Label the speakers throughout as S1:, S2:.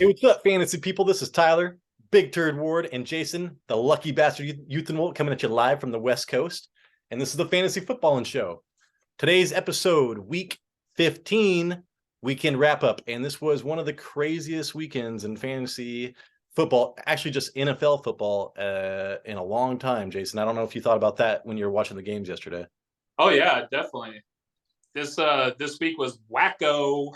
S1: what's up, fantasy people? This is Tyler, Big Turd Ward, and Jason, the lucky bastard Euthenwolt, coming at you live from the West Coast. And this is the Fantasy Footballin' Show. Today's episode, Week 15, weekend wrap-up. And this was one of the craziest weekends in fantasy football, actually just NFL football, in a long time, Jason. I don't know if you thought about that when you were watching the games yesterday.
S2: Oh, yeah, definitely. This week was wacko.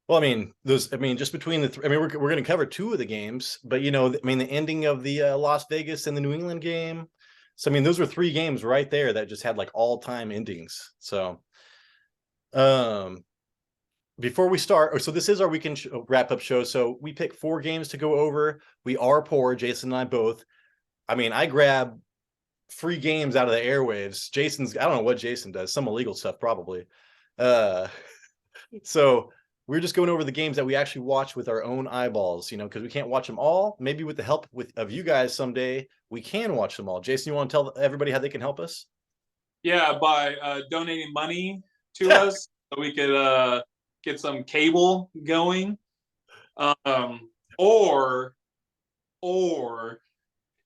S1: Well, just between the three, we're going to cover two of the games, but the ending of the Las Vegas and the New England game. So, those were three games right there that just had like all-time endings. So, before we start, so this is our weekend wrap-up show. So we pick four games to go over. We are poor, Jason and I both. I grab free games out of the airwaves. I don't know what Jason does, some illegal stuff probably. So we're just going over the games that we actually watch with our own eyeballs, because we can't watch them all. Maybe with the help of you guys someday, we can watch them all. Jason, you want to tell everybody how they can help us?
S2: Yeah, by donating money to us so we could get some cable going. Or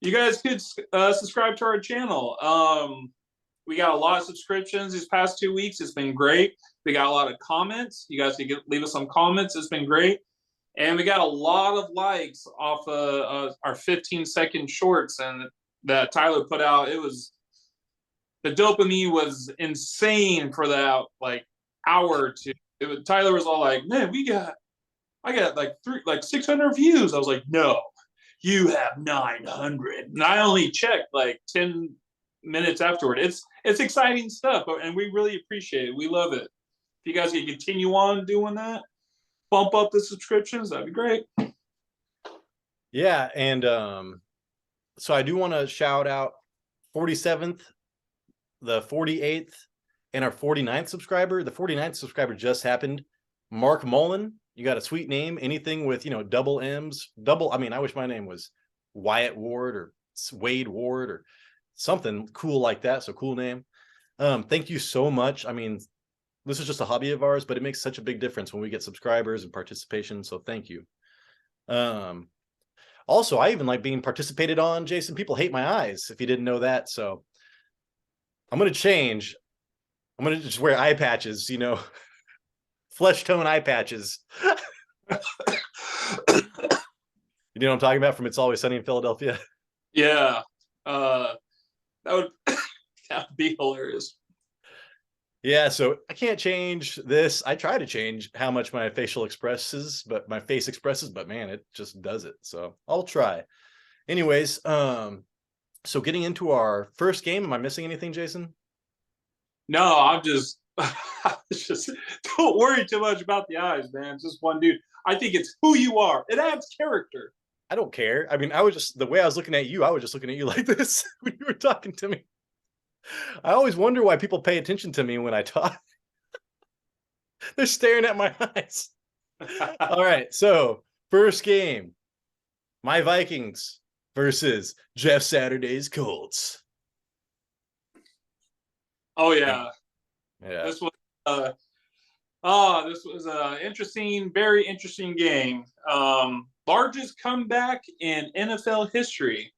S2: you guys could subscribe to our channel. We got a lot of subscriptions these past 2 weeks. It's been great. We got a lot of comments. You guys can leave us some comments. It's been great. And we got a lot of likes off our 15-second shorts and that Tyler put out. The dopamine was insane for that hour or two. Tyler was all like, "Man, I got like 600 views." I was like, "No, you have 900." And I only checked like 10 minutes afterward. It's exciting stuff, and we really appreciate it. We love it. If you guys can continue on doing that, bump up the subscriptions, that'd be great.
S1: Yeah, and so I do want to shout out 47th, the 48th, and our 49th subscriber. The 49th subscriber just happened. Mark Mullen, you got a sweet name. Anything with double M's, I wish my name was Wyatt Ward or Wade Ward or something cool like that. So cool name. Thank you so much. This is just a hobby of ours, but it makes such a big difference when we get subscribers and participation. So thank you. Also, I even like being participated on, Jason. People hate my eyes, if you didn't know that. So I'm going to change. I'm going to just wear eye patches, flesh tone eye patches. You know what I'm talking about from It's Always Sunny in Philadelphia?
S2: Yeah. That would be hilarious.
S1: Yeah, so I can't change this. I try to change how much my face expresses, but man, it just does it. So I'll try. Anyways, so getting into our first game, am I missing anything, Jason?
S2: No, I'm just don't worry too much about the eyes, man. It's just one dude. I think it's who you are. It adds character.
S1: I don't care. I was just, the way I was looking at you, I was just looking at you like this when you were talking to me. I always wonder why people pay attention to me when I talk. They're staring at my eyes. All right, so first game, my Vikings versus Jeff Saturday's Colts.
S2: Oh yeah.
S1: This
S2: was an interesting, very interesting game. Largest comeback in NFL history.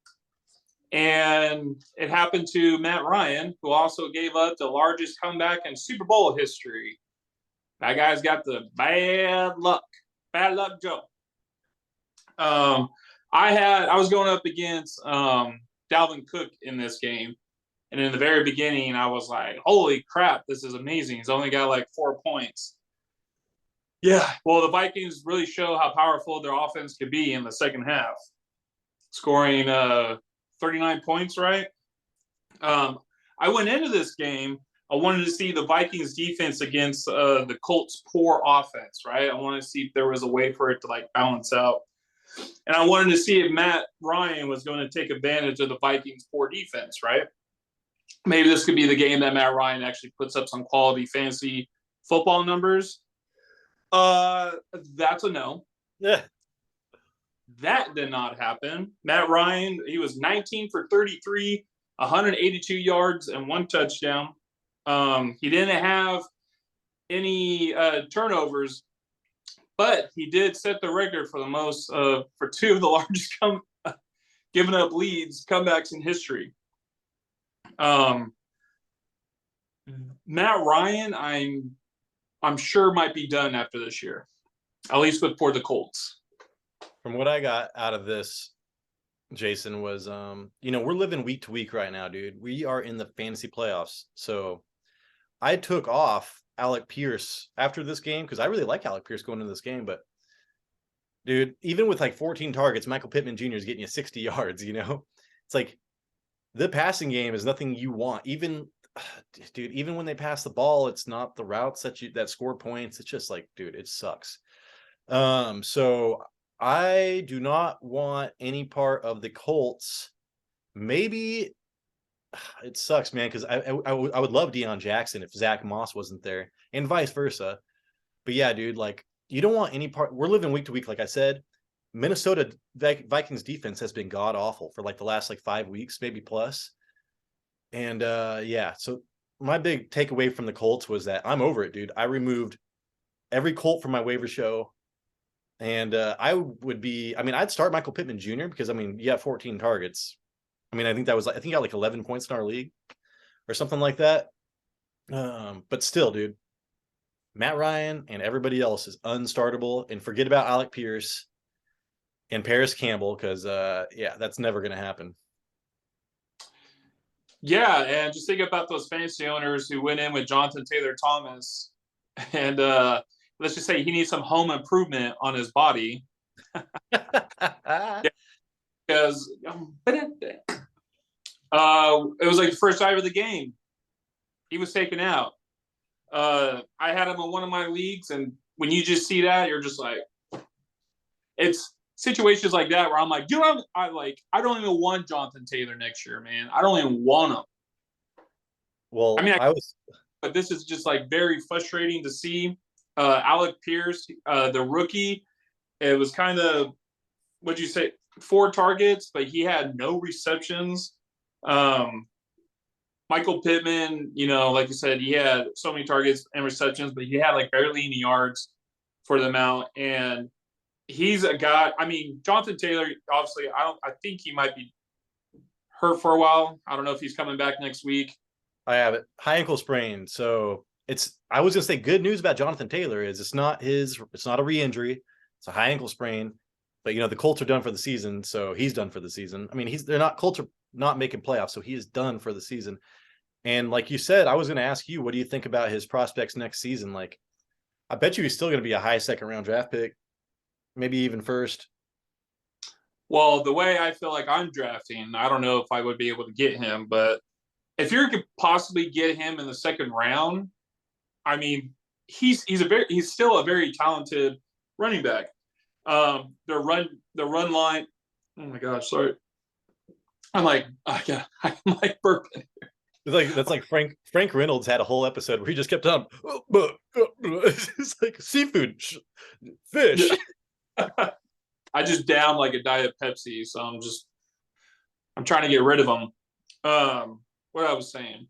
S2: And it happened to Matt Ryan, who also gave up the largest comeback in Super Bowl history. That guy's got the bad luck Joe. I was going up against Dalvin Cook in this game. And in the very beginning, I was like, holy crap, this is amazing. He's only got like 4 points. Yeah, well, the Vikings really show how powerful their offense could be in the second half, scoring 39 points, right? I went into this game, I wanted to see the Vikings defense against the Colts' poor offense, right? I wanted to see if there was a way for it to balance out. And I wanted to see if Matt Ryan was going to take advantage of the Vikings' poor defense, right? Maybe this could be the game that Matt Ryan actually puts up some quality fantasy football numbers. That's a no.
S1: Yeah.
S2: That did not happen. Matt Ryan, he was 19 for 33, 182 yards, and 1 touchdown. He didn't have any turnovers, but he did set the record for the most for two of the largest giving up leads comebacks in history. Matt Ryan, I'm sure might be done after this year, at least for the Colts.
S1: From what I got out of this, Jason, was we're living week to week right now, dude. We are in the fantasy playoffs. So I took off Alec Pierce after this game because I really like Alec Pierce going into this game. But dude, even with like 14 targets, Michael Pittman Jr. is getting you 60 yards, It's like the passing game is nothing you want. Even when they pass the ball, it's not the routes that score points. It's just like, dude, it sucks. So I do not want any part of the Colts. Maybe it sucks, man, because I would love Deion Jackson if Zach Moss wasn't there, and vice versa. But yeah, dude, like you don't want any part. We're living week to week, like I said. Minnesota Vikings defense has been god awful for like the last like 5 weeks, maybe plus. And yeah, so my big takeaway from the Colts was that I'm over it, dude. I removed every Colt from my waiver show. And I'd start Michael Pittman Jr. because you have 14 targets. I think I got like 11 points in our league or something like that. But still, dude, Matt Ryan and everybody else is unstartable, and forget about Alec Pierce and Paris Campbell because that's never going to happen.
S2: Yeah, and just think about those fantasy owners who went in with Jonathan Taylor Thomas, and let's just say he needs some home improvement on his body. Because it was like the first drive of the game. He was taken out. I had him in one of my leagues, and when you just see that, you're just like, it's situations like that where I'm like, I don't even want Jonathan Taylor next year, man. I don't even want him.
S1: Well,
S2: but this is just like very frustrating to see. Alec Pierce, the rookie, it was kind of, what'd you say, 4 targets, but he had no receptions. Michael Pittman, like you said, he had so many targets and receptions, but he had like barely any yards for them out. And he's a guy, Jonathan Taylor, obviously, I think he might be hurt for a while. I don't know if he's coming back next week.
S1: I have it. High ankle sprain. So I was going to say good news about Jonathan Taylor is it's not a re-injury. It's a high ankle sprain, but the Colts are done for the season. So he's done for the season. Colts are not making playoffs. So he is done for the season. And like you said, I was going to ask you, what do you think about his prospects next season? Like, I bet you he's still going to be a high second round draft pick, maybe even first.
S2: Well, the way I feel like I'm drafting, I don't know if I would be able to get him, but if you could possibly get him in the second round, he's still a very talented running back. The run line. Oh my gosh, sorry. I'm like burping.
S1: That's like Frank Reynolds had a whole episode where he just kept on. It's like seafood, fish.
S2: Yeah. I just downed like a Diet Pepsi, so I'm trying to get rid of them. What I was saying.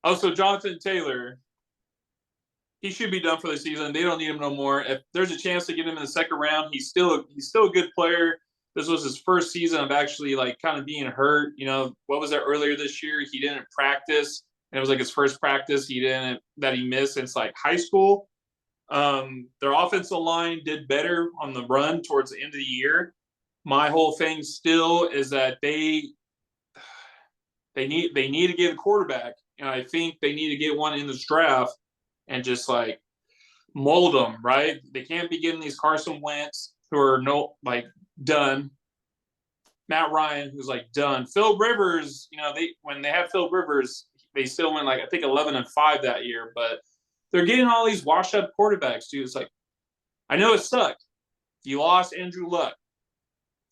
S2: Also, Jonathan Taylor, he should be done for the season. They don't need him no more. If there's a chance to get him in the second round, he's still a good player. This was his first season of actually like kind of being hurt. What was that earlier this year? He didn't practice. And it was like his first practice that he missed since like high school. Their offensive line did better on the run towards the end of the year. My whole thing still is that they need to get a quarterback, and I think they need to get one in this draft and just like mold them, right? They can't be getting these Carson Wentz who are done. Matt Ryan, who's like done. Phil Rivers, when they had Phil Rivers, they still went like I think 11-5 that year, but they're getting all these washed up quarterbacks, dude. It's like, I know it sucked. You lost Andrew Luck.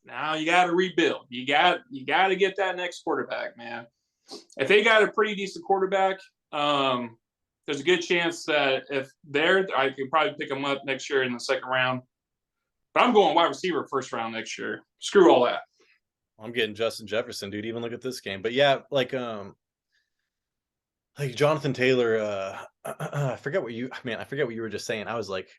S2: Now you got to rebuild. You got to get that next quarterback, man. If they got a pretty decent quarterback, there's a good chance that I could probably pick them up next year in the second round. But I'm going wide receiver first round next year. Screw all that.
S1: I'm getting Justin Jefferson, dude. Even look at this game. But yeah, like Jonathan Taylor, I forget what you were just saying. I was like,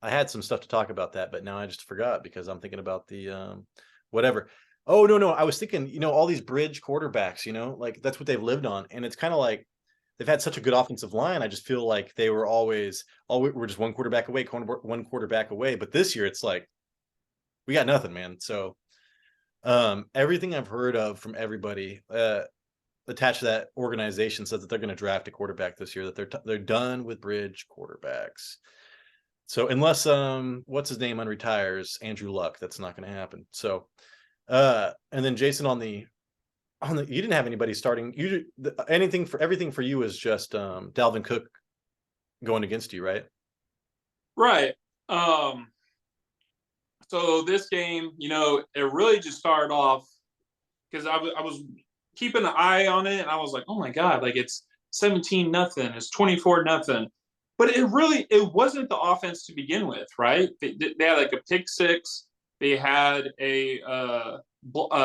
S1: I had some stuff to talk about that, but now I just forgot because I'm thinking about the whatever. Oh no, I was thinking, all these bridge quarterbacks, like that's what they've lived on, and it's kind of like they've had such a good offensive line. I just feel like they were always, we're just one quarterback away, one quarterback away. But this year, it's like we got nothing, man. So everything I've heard of from everybody attached to that organization says that they're going to draft a quarterback this year. That they're done with bridge quarterbacks. So unless what's his name unretires, Andrew Luck, that's not going to happen. So and then Jason on the you didn't have anybody starting. Everything for you is just Dalvin Cook going against you, right?
S2: Right. So this game, it really just started off because I was keeping an eye on it, and I was like, oh my God, like it's 17-0, it's 24-0. But it wasn't the offense to begin with, right? They had like a pick six. They had a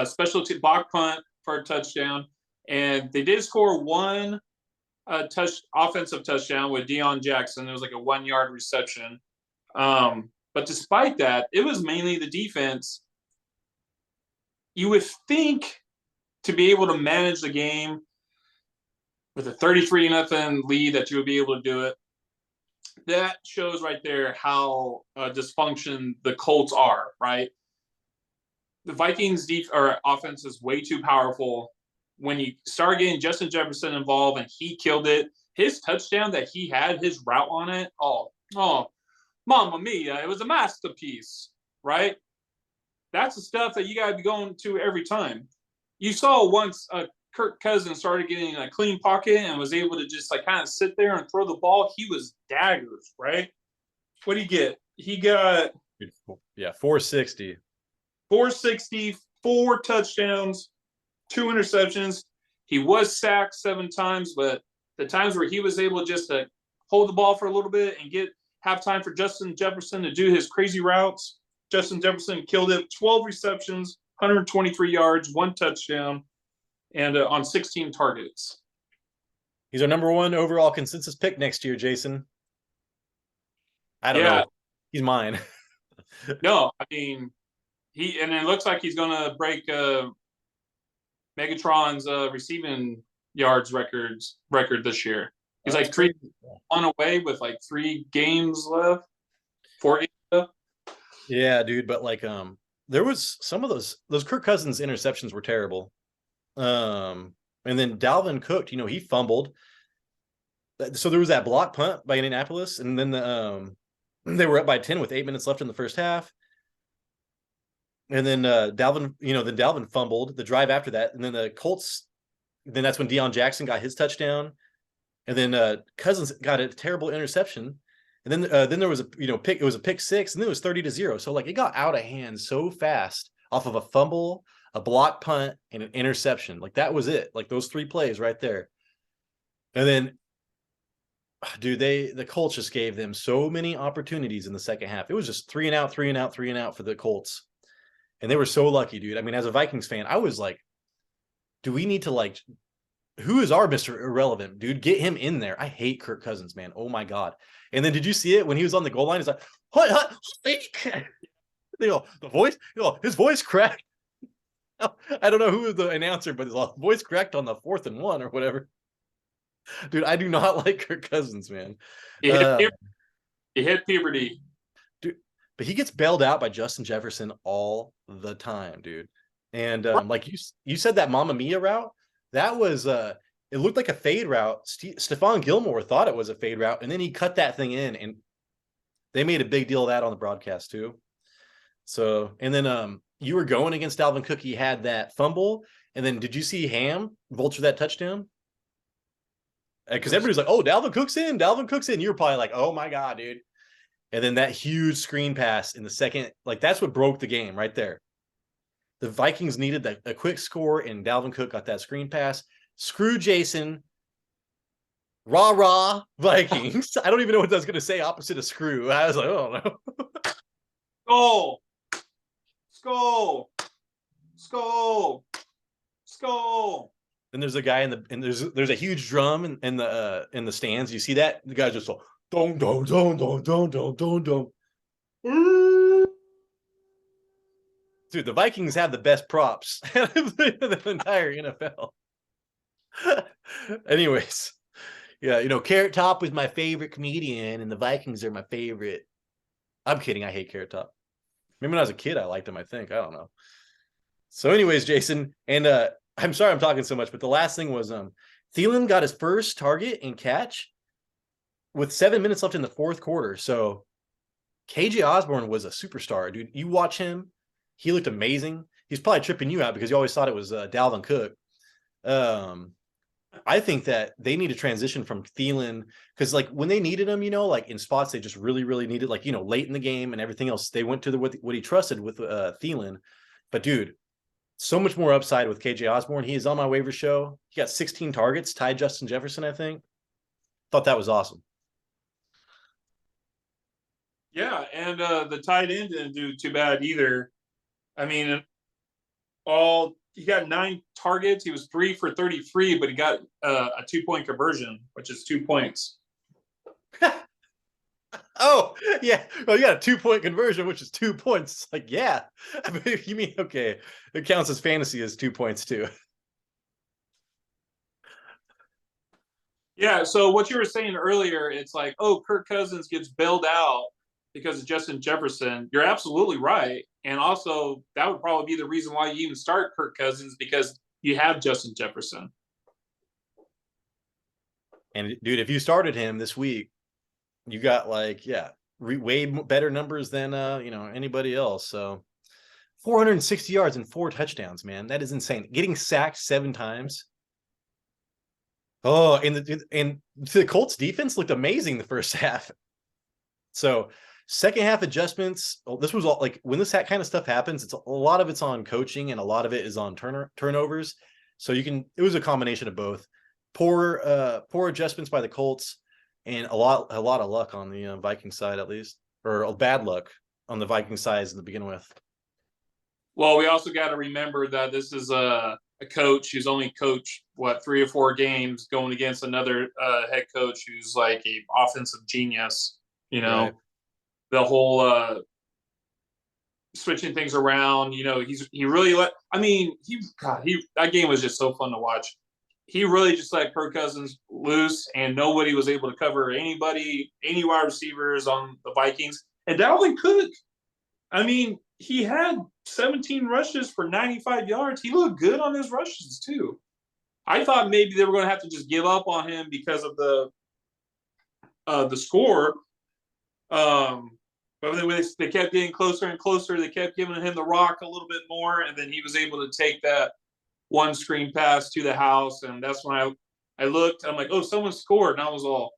S2: specialty block punt for a touchdown, and they did score one offensive touchdown with Deion Jackson. It was like a 1-yard reception. But despite that, it was mainly the defense. You would think to be able to manage the game with a 33-0 lead that you would be able to do it. That shows right there how dysfunction the Colts are, right? The Vikings' offense is way too powerful. When you start getting Justin Jefferson involved and he killed it, his touchdown that he had, his route on it, oh, mamma mia, it was a masterpiece, right? That's the stuff that you got to be going to every time. You saw once Kirk Cousins started getting a clean pocket and was able to just like kind of sit there and throw the ball. He was daggers, right? What did he get? He got
S1: 460.
S2: 460, 4 touchdowns, 2 interceptions. He was sacked 7 times, but the times where he was able just to hold the ball for a little bit and have time for Justin Jefferson to do his crazy routes, Justin Jefferson killed it. 12 receptions, 123 yards, 1 touchdown, and on 16 targets.
S1: He's our number 1 overall consensus pick next year, Jason. I don't know. He's mine.
S2: No, I mean, and it looks like he's going to break Megatron's receiving yards record this year. He's like 3-1 away with like 3 games left, 4 games left.
S1: Yeah, dude, but like there was some of those Kirk Cousins interceptions were terrible. And then Dalvin Cook, he fumbled. So there was that block punt by Indianapolis, and then they were up by 10 with 8 minutes left in the first half. And then Dalvin fumbled the drive after that, and then the Colts. Then that's when Deion Jackson got his touchdown, and then Cousins got a terrible interception, and then there was a pick. It was a pick six, and then it was 30-0. So like it got out of hand so fast off of a fumble, a block punt, and an interception. Like that was it. Like those 3 plays right there. And then, dude, the Colts just gave them so many opportunities in the second half. It was just 3 and out, 3 and out, 3 and out for the Colts. And they were so lucky, dude. I mean, as a Vikings fan, I was like, do we need to who is our Mr. Irrelevant, dude? Get him in there. I hate Kirk Cousins, man. Oh my God. And then did you see it when he was on the goal line? He's like, what? The voice, his voice cracked. I don't know who was the announcer, but his voice cracked on the 4th and 1 or whatever. Dude, I do not like Kirk Cousins, man.
S2: He hit puberty.
S1: Dude, but he gets bailed out by Justin Jefferson all the time, dude. And like you said, that Mamma Mia route, that was it looked like a fade route. Stephon Gilmore thought it was a fade route, and then he cut that thing in, and they made a big deal of that on the broadcast too. So, and then you were going against Dalvin Cook. He had that fumble, and then did you see Ham vulture that touchdown? Because everybody's like, "Oh, Dalvin Cook's in. Dalvin Cook's in." You're probably like, "Oh my God, dude!" And then that huge screen pass in the second, like that's what broke the game right there. The Vikings needed a quick score, and Dalvin Cook got that screen pass. Screw Jason. Rah, rah, Vikings. I don't even know what that's going to say opposite of screw. I was like, oh, no.
S2: Skull. Skull. Skull. Skull.
S1: Then there's a guy and there's a huge drum in the stands. You see that? The guy's just like, don, don, don, don, don, don, don, don. Dude, the Vikings have the best props of the entire NFL. Anyways, yeah, Carrot Top was my favorite comedian, and the Vikings are my favorite. I'm kidding. I hate Carrot Top. Maybe when I was a kid, I liked him. I think I don't know. So, anyways, Jason, and I'm sorry I'm talking so much, but the last thing was Thielen got his first target and catch with 7 minutes left in the fourth quarter. So KJ Osborne was a superstar, dude. You watch him, he looked amazing. He's probably tripping you out because you always thought it was Dalvin Cook. I think that they need to transition from Thielen because, like, when they needed him, like in spots they just really, really needed, like, late in the game and everything else, they went to what he trusted with Thielen. But dude, so much more upside with KJ Osborne. He is on my waiver show. He got 16 targets, tied Justin Jefferson, I think. Thought that was awesome.
S2: Yeah, and the tight end didn't do too bad either. I mean, he got 9 targets. He was 3 for 33, but he got a 2-point conversion, which is 2 points.
S1: Oh, yeah. Well, you got a 2-point conversion, which is 2 points. Like, yeah. I mean, you mean, okay, it counts as fantasy as 2 points too.
S2: Yeah, so what you were saying earlier, it's like, oh, Kirk Cousins gets bailed out because of Justin Jefferson. You're absolutely right. And also, that would probably be the reason why you even start Kirk Cousins, because you have Justin Jefferson.
S1: And dude, if you started him this week, you got like, yeah, way better numbers than anybody else. So 460 yards and 4 touchdowns, man. That is insane. Getting sacked 7 times. Oh, and the Colts defense looked amazing the first half. So second half adjustments. This was all like, when this kind of stuff happens, it's a lot of it's on coaching and a lot of it is on turnovers. So it was a combination of both. Poor adjustments by the Colts and a lot of luck on the Viking side, at least, or bad luck on the Viking side to begin with.
S2: Well, we also got to remember that this is a coach who's only coached 3 or 4 games, going against another head coach who's like a offensive genius.
S1: Right.
S2: The whole switching things around. He really that game was just so fun to watch. He really just let Kirk Cousins loose, and nobody was able to cover any wide receivers on the Vikings. And Dalvin Cook, I mean, he had 17 rushes for 95 yards. He looked good on his rushes too. I thought maybe they were going to have to just give up on him because of the score. But they kept getting closer and closer. They kept giving him the rock a little bit more, and then he was able to take that one screen pass to the house. And that's when I looked. I'm like, oh, someone scored. And I was all,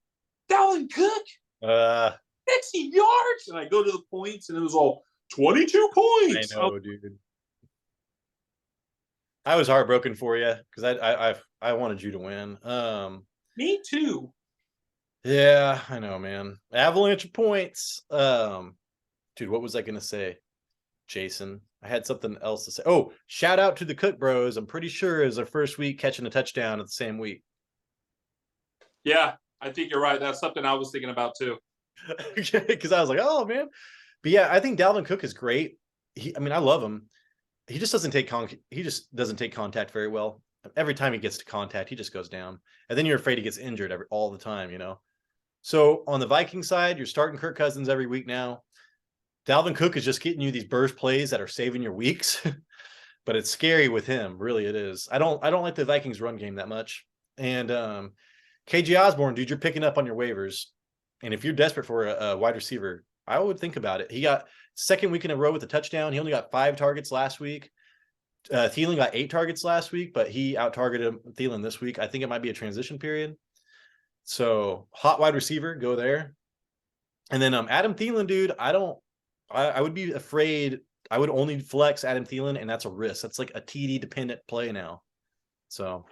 S2: Dalvin Cook? 60 yards? And I go to the points, and it was all 22 points.
S1: I know, dude. I was heartbroken for you because I wanted you to win.
S2: Me too.
S1: Yeah, I know, man. Avalanche of points. Dude, what was I gonna say, Jason? I had something else to say. Oh, shout out to the Cook Bros. I'm pretty sure it was their first week catching a touchdown at the same week.
S2: Yeah, I think you're right. That's something I was thinking about too.
S1: Because I was like, oh man. But yeah, I think Dalvin Cook is great. I love him. He just doesn't take contact very well. Every time he gets to contact, he just goes down. And then you're afraid he gets injured all the time, So on the Viking side, you're starting Kirk Cousins every week now. Dalvin Cook is just getting you these burst plays that are saving your weeks. But it's scary with him. Really, it is. I don't like the Vikings run game that much. And KJ Osborne, dude, you're picking up on your waivers. And if you're desperate for a wide receiver, I would think about it. He got second week in a row with a touchdown. He only got 5 targets last week. Thielen got 8 targets last week, but he out-targeted Thielen this week. I think it might be a transition period. So hot wide receiver, go there. And then Adam Thielen, dude, I would be afraid. I would only flex Adam Thielen, and that's a risk. That's like a TD dependent play now. So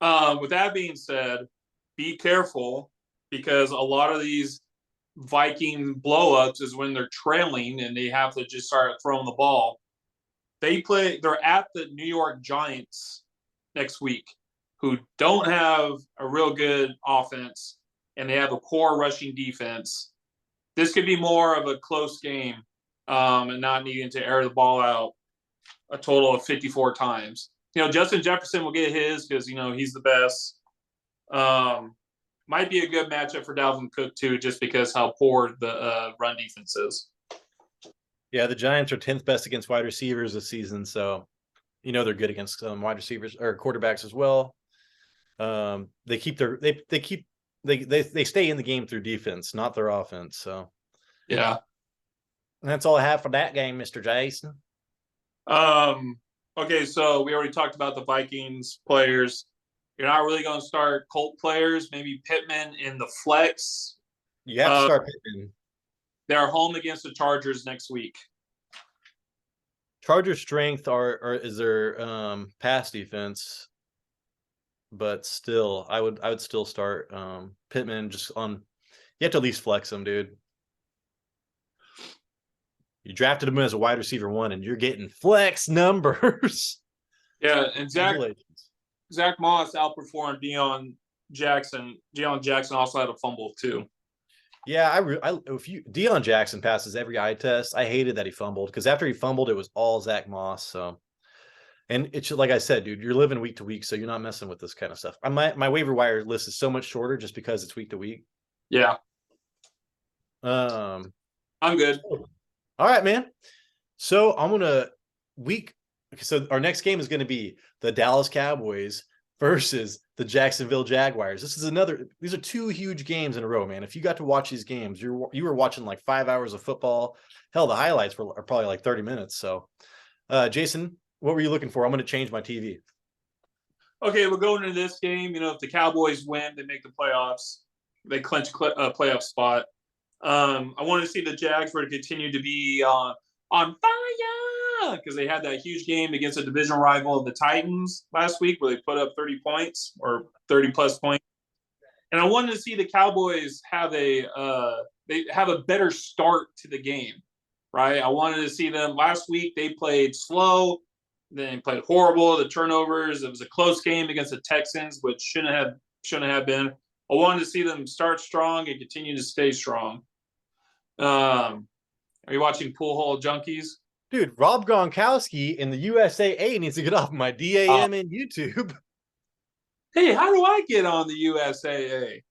S2: with that being said, be careful, because a lot of these Viking blowups is when they're trailing and they have to just start throwing the ball. They're at the New York Giants next week, who don't have a real good offense, and they have a poor rushing defense. this could be more of a close game, and not needing to air the ball out a total of 54 times. Justin Jefferson will get his because he's the best. Might be a good matchup for Dalvin Cook too, just because how poor the run defense is.
S1: Yeah, the Giants are 10th best against wide receivers this season, so they're good against wide receivers or quarterbacks as well. They stay in the game through defense, not their offense. So
S2: yeah,
S1: and that's all I have for that game, Mr. Jason.
S2: Okay, so we already talked about the Vikings players. You're not really going to start Colt players, maybe Pittman in the flex.
S1: You have to start Pittman.
S2: They're home against the Chargers next week.
S1: Chargers' strength is their pass defense, but still, I would still start Pittman just on. You have to at least flex him, dude. You drafted him as a wide receiver 1, and you're getting flex numbers.
S2: Yeah, and Zach Moss outperformed Deion Jackson. Deion Jackson also had a fumble too.
S1: Yeah, Deion Jackson passes every eye test. I hated that he fumbled because after he fumbled, it was all Zach Moss. So, and it's like I said, dude, you're living week to week, so you're not messing with this kind of stuff. My waiver wire list is so much shorter just because it's week to week.
S2: Yeah.
S1: I'm
S2: good.
S1: All right, man. So so our next game is going to be the Dallas Cowboys versus the Jacksonville Jaguars. These are 2 huge games in a row, man. If you got to watch these games, you were watching like 5 hours of football. Hell, the highlights are probably like 30 minutes. So, Jason, what were you looking for? I'm going to change my TV.
S2: Okay, we're going into this game. If the Cowboys win, they make the playoffs. They clinch a playoff spot. I want to see the Jags to continue to be on fire because they had that huge game against a division rival of the Titans last week where they put up 30 points or 30 plus points. And I wanted to see the Cowboys have a better start to the game, right? I wanted to see them last week. They played slow. They played horrible. The turnovers. It was a close game against the Texans, which shouldn't have been. I wanted to see them start strong and continue to stay strong. Are you watching Pool Hole Junkies?
S1: Dude, Rob Gronkowski in the USAA needs to get off my DAM in YouTube.
S2: Hey, how do I get on the USAA?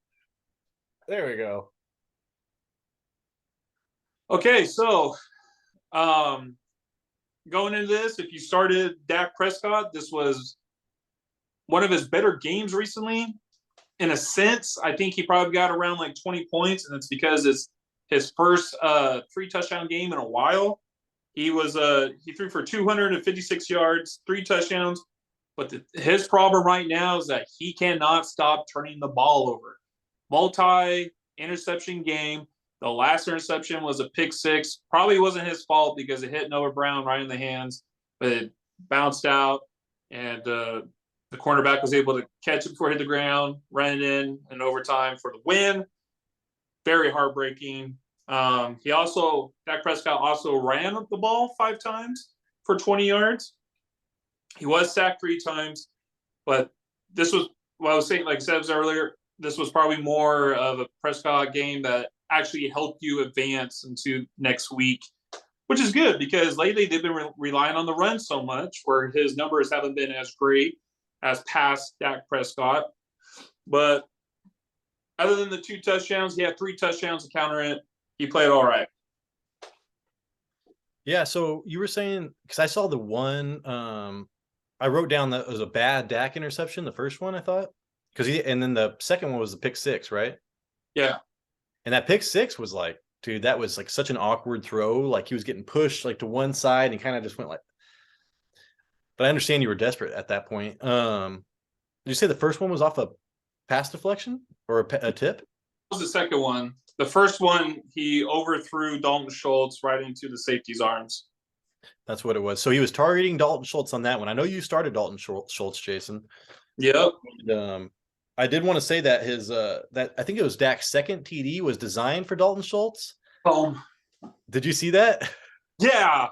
S1: There we go.
S2: Okay, so going into this, if you started Dak Prescott, this was one of his better games recently. In a sense, I think he probably got around like 20 points, and it's because it's his first 3-touchdown game in a while. He threw for 256 yards, 3 touchdowns, but his problem right now is that he cannot stop turning the ball over. Multi-interception game. The last interception was a pick 6. Probably wasn't his fault because it hit Noah Brown right in the hands, but it bounced out, and the cornerback was able to catch it before it hit the ground, ran it in overtime for the win. Very heartbreaking. Dak Prescott also ran the ball 5 times for 20 yards. He was sacked 3 times, but this was what I was saying, like I said earlier, this was probably more of a Prescott game that actually helped you advance into next week, which is good because lately they've been relying on the run so much where his numbers haven't been as great as past Dak Prescott. But other than the 2 touchdowns, he had 3 touchdowns to counter it. He played all right.
S1: Yeah, so you were saying, because I saw the one, I wrote down that it was a bad Dak interception, the first one, I thought. And then the second one was the pick 6, right?
S2: Yeah.
S1: And that pick 6 was like, dude, that was like such an awkward throw. Like he was getting pushed like to one side and kind of just went like, but I understand you were desperate at that point. Did you say the first one was off a pass deflection or a tip?
S2: What was the second one? The first one, he overthrew Dalton Schultz right into the safety's arms.
S1: That's what it was. So he was targeting Dalton Schultz on that one. I know you started Dalton Schultz, Jason.
S2: Yep.
S1: And, I did want to say that that I think it was Dak's second TD was designed for Dalton Schultz. Did you see that?
S2: Yeah.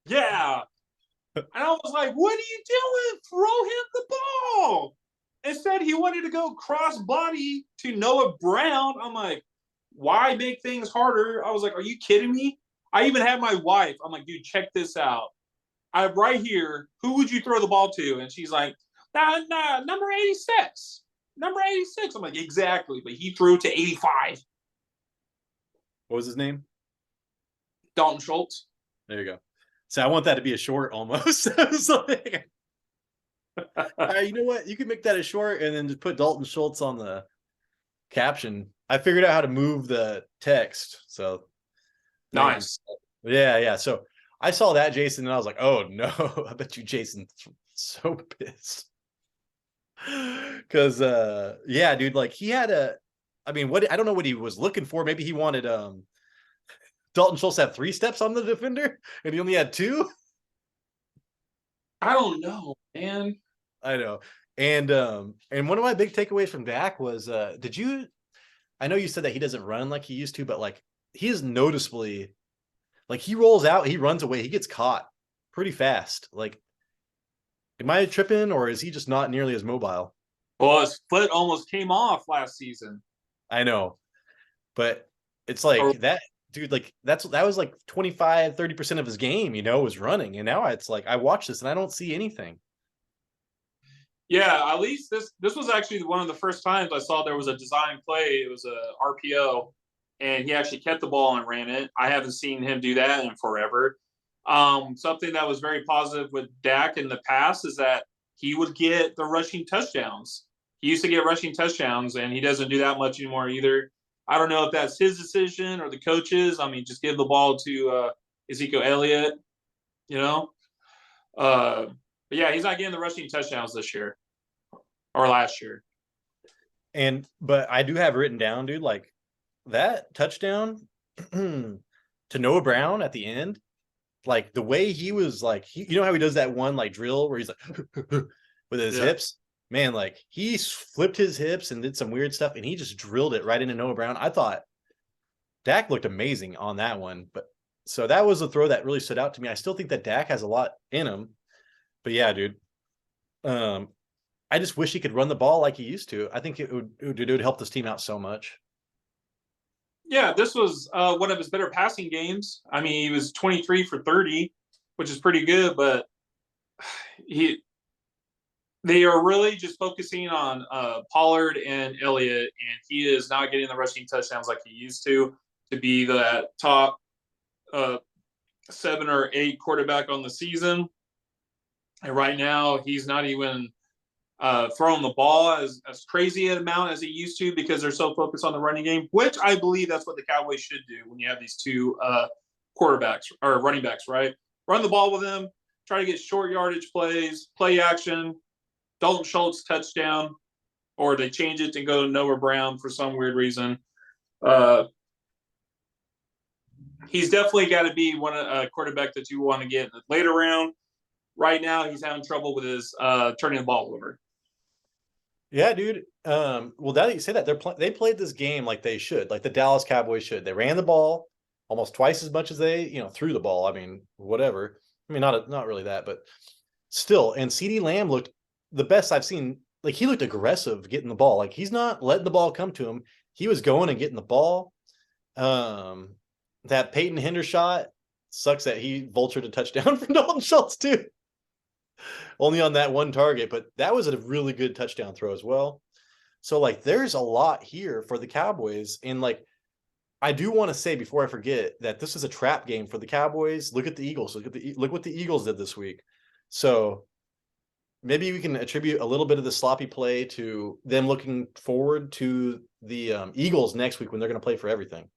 S2: Yeah. And I was like, what are you doing? Throw him the ball. Instead, he wanted to go cross body to Noah Brown. I'm like, why make things harder? I was like, are you kidding me? I even had my wife. I'm like, dude, check this out. I'm right here. Who would you throw the ball to? And she's like, nah, number 86. Number 86. I'm like, exactly. But he threw to 85.
S1: What was his name?
S2: Dalton Schultz.
S1: There you go. So I want that to be a short almost. So, you know what? You can make that a short and then just put Dalton Schultz on the caption. I figured out how to move the text. So
S2: nice.
S1: Yeah. So I saw that, Jason, and I was like, oh no, I bet you Jason's so pissed. Cause yeah, dude, like he had I don't know what he was looking for. Maybe he wanted Dalton Schultz to have 3 steps on the defender and he only had 2.
S2: I don't know, man.
S1: I know. And one of my big takeaways from Dak was I know you said that he doesn't run like he used to, but like he is noticeably, like he rolls out, he runs away, he gets caught pretty fast. Like, am I tripping or is he just not nearly as mobile?
S2: Well, his foot almost came off last season.
S1: I know, but it's like that, dude, like that was like 25-30% of his game, was running. And now it's like I watch this and I don't see anything.
S2: Yeah, at least this was actually one of the first times I saw there was a design play. It was a RPO, and he actually kept the ball and ran it. I haven't seen him do that in forever. Something that was very positive with Dak in the past is that he would get the rushing touchdowns. He used to get rushing touchdowns, and he doesn't do that much anymore either. I don't know if that's his decision or the coaches. I mean, just give the ball to Ezekiel Elliott, But yeah, he's not getting the rushing touchdowns this year or last year.
S1: But I do have written down, dude, like that touchdown to Noah Brown at the end, like the way he was like, how he does that one like drill where he's like with his hips, man, like he flipped his hips and did some weird stuff and he just drilled it right into Noah Brown. I thought Dak looked amazing on that one, but so that was a throw that really stood out to me. I still think that Dak has a lot in him, but yeah, dude, I just wish he could run the ball like he used to. I think it would help this team out so much.
S2: Yeah, this was one of his better passing games. I mean, he was 23 for 30, which is pretty good, but they are really just focusing on Pollard and Elliott, and he is not getting the rushing touchdowns like he used to be the top 7 or 8 quarterback on the season. And right now, he's not even throwing the ball as crazy an amount as he used to because they're so focused on the running game, which I believe that's what the Cowboys should do when you have these 2 quarterbacks or running backs, right? Run the ball with them, try to get short yardage plays, play action, Dalton Schultz touchdown, or they change it to go to Noah Brown for some weird reason. He's definitely got to be a quarterback that you want to get in the later round. Right now, he's having trouble with his turning the ball over.
S1: Yeah, dude. Well, now that you say that, they played this game like they should, like the Dallas Cowboys should. They ran the ball almost twice as much as they, threw the ball. I mean, whatever. I mean, not really that, but still. And CeeDee Lamb looked the best I've seen. Like he looked aggressive getting the ball. Like he's not letting the ball come to him. He was going and getting the ball. That Peyton Hinder shot sucks that he vultured a touchdown from Dalton Schultz too. Only on that one target, but that was a really good touchdown throw as well. So like there's a lot here for the Cowboys. And like I do want to say before I forget that this is a trap game for the Cowboys. Look at the Eagles. Look what the Eagles did this week. So maybe we can attribute a little bit of the sloppy play to them looking forward to the Eagles next week when they're going to play for everything.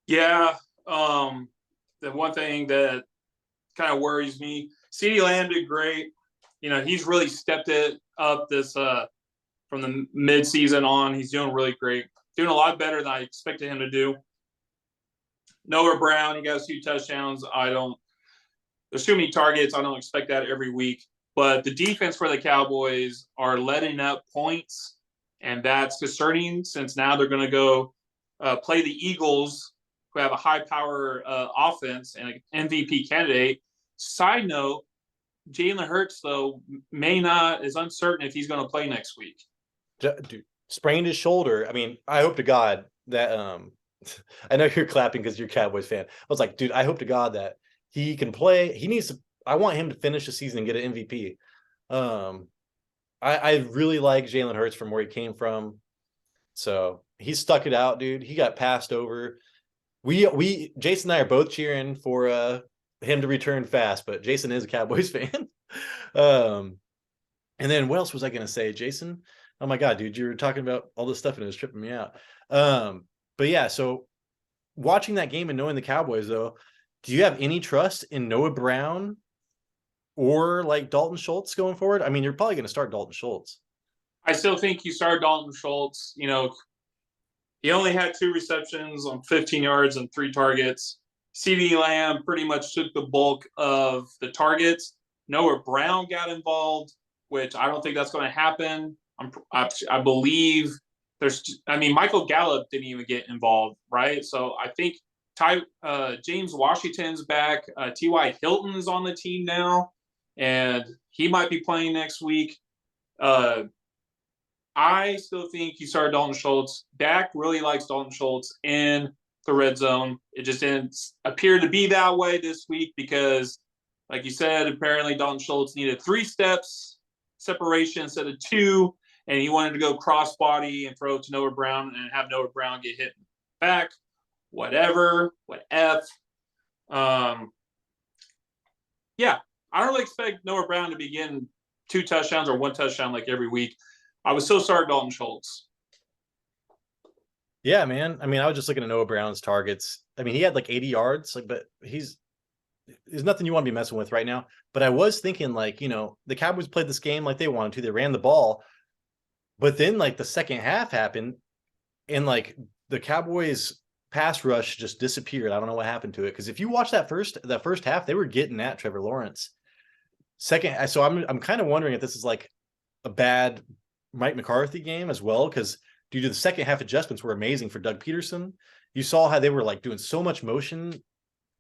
S2: Yeah. The one thing that kind of worries me, CeeDee Lamb did great. He's really stepped it up this from the mid-season on. He's doing really great. Doing a lot better than I expected him to do. Noah Brown, he got a few touchdowns. There's too many targets. I don't expect that every week. But the defense for the Cowboys are letting up points, and that's concerning since now they're going to go play the Eagles, who have a high-power offense and an MVP candidate. Side note, Jalen Hurts, though, is uncertain if he's going to play next week.
S1: Dude, sprained his shoulder. I mean, I hope to God that I know you're clapping because you're a Cowboys fan. I was like, dude, I hope to God that he can play. He needs to. I want him to finish the season and get an MVP. I really like Jalen Hurts from where he came from. So he stuck it out, dude. He got passed over. Jason and I are both cheering for him to return fast, but Jason is a Cowboys fan. And then what else was I gonna say, Jason? Oh my God, dude, you were talking about all this stuff and it was tripping me out. But yeah, so watching that game and knowing the Cowboys, though, do you have any trust in Noah Brown or like Dalton Schultz going forward? I mean, you're probably going to start Dalton Schultz.
S2: I still think you start Dalton Schultz. You know, he only had 2 receptions on 15 yards and 3 targets. CeeDee Lamb pretty much took the bulk of the targets. Noah Brown got involved, which I don't think that's going to happen. I believe Michael Gallup didn't even get involved, right? So I think James Washington's back. T.Y. Hilton is on the team now, and he might be playing next week. I still think you start Dalton Schultz. Dak really likes Dalton Schultz in the red zone. It just didn't appear to be that way this week because, like you said, apparently Dalton Schultz needed 3 steps separation instead of 2, and he wanted to go crossbody and throw it to Noah Brown and have Noah Brown get hit back. Whatever, what F. Yeah, I don't really expect Noah Brown to be getting 2 touchdowns or 1 touchdown like every week. I would still start Dalton Schultz.
S1: Yeah, man. I mean, I was just looking at Noah Brown's targets. I mean, he had like 80 yards, but there's nothing you want to be messing with right now. But I was thinking, like, the Cowboys played this game like they wanted to. They ran the ball, but then like the second half happened, and like the Cowboys pass rush just disappeared. I don't know what happened to it, because if you watch that first half, they were getting at Trevor Lawrence. Second, so I'm kind of wondering if this is like a bad Mike McCarthy game as well, because due to the second half adjustments were amazing for Doug Peterson. You saw how they were like doing so much motion,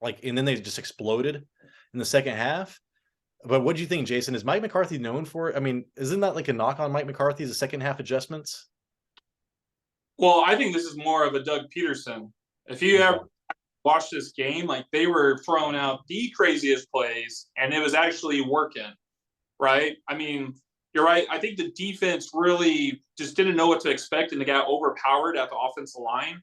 S1: like, and then they just exploded in the second half. But what do you think, Jason? Is Mike McCarthy known for it? I mean, isn't that like a knock on Mike McCarthy, the second half adjustments?
S2: Well, I think this is more of a Doug Peterson. If you ever watch this game, like they were throwing out the craziest plays, and it was actually working, right? I mean, you're right. I think the defense really just didn't know what to expect, and they got overpowered at the offensive line.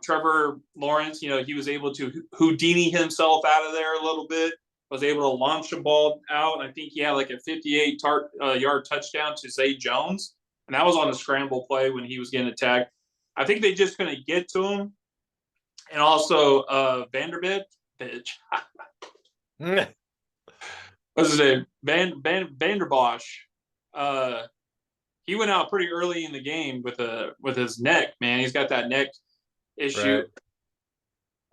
S2: Trevor Lawrence, he was able to Houdini himself out of there a little bit, was able to launch the ball out. I think he had like a 58-yard touchdown to Zay Jones, and that was on a scramble play when he was getting attacked. I think they just couldn't get to him. And also Vanderbilt, bitch. What's his name? Vanderbosch. He went out pretty early in the game with his neck, man. He's got that neck issue.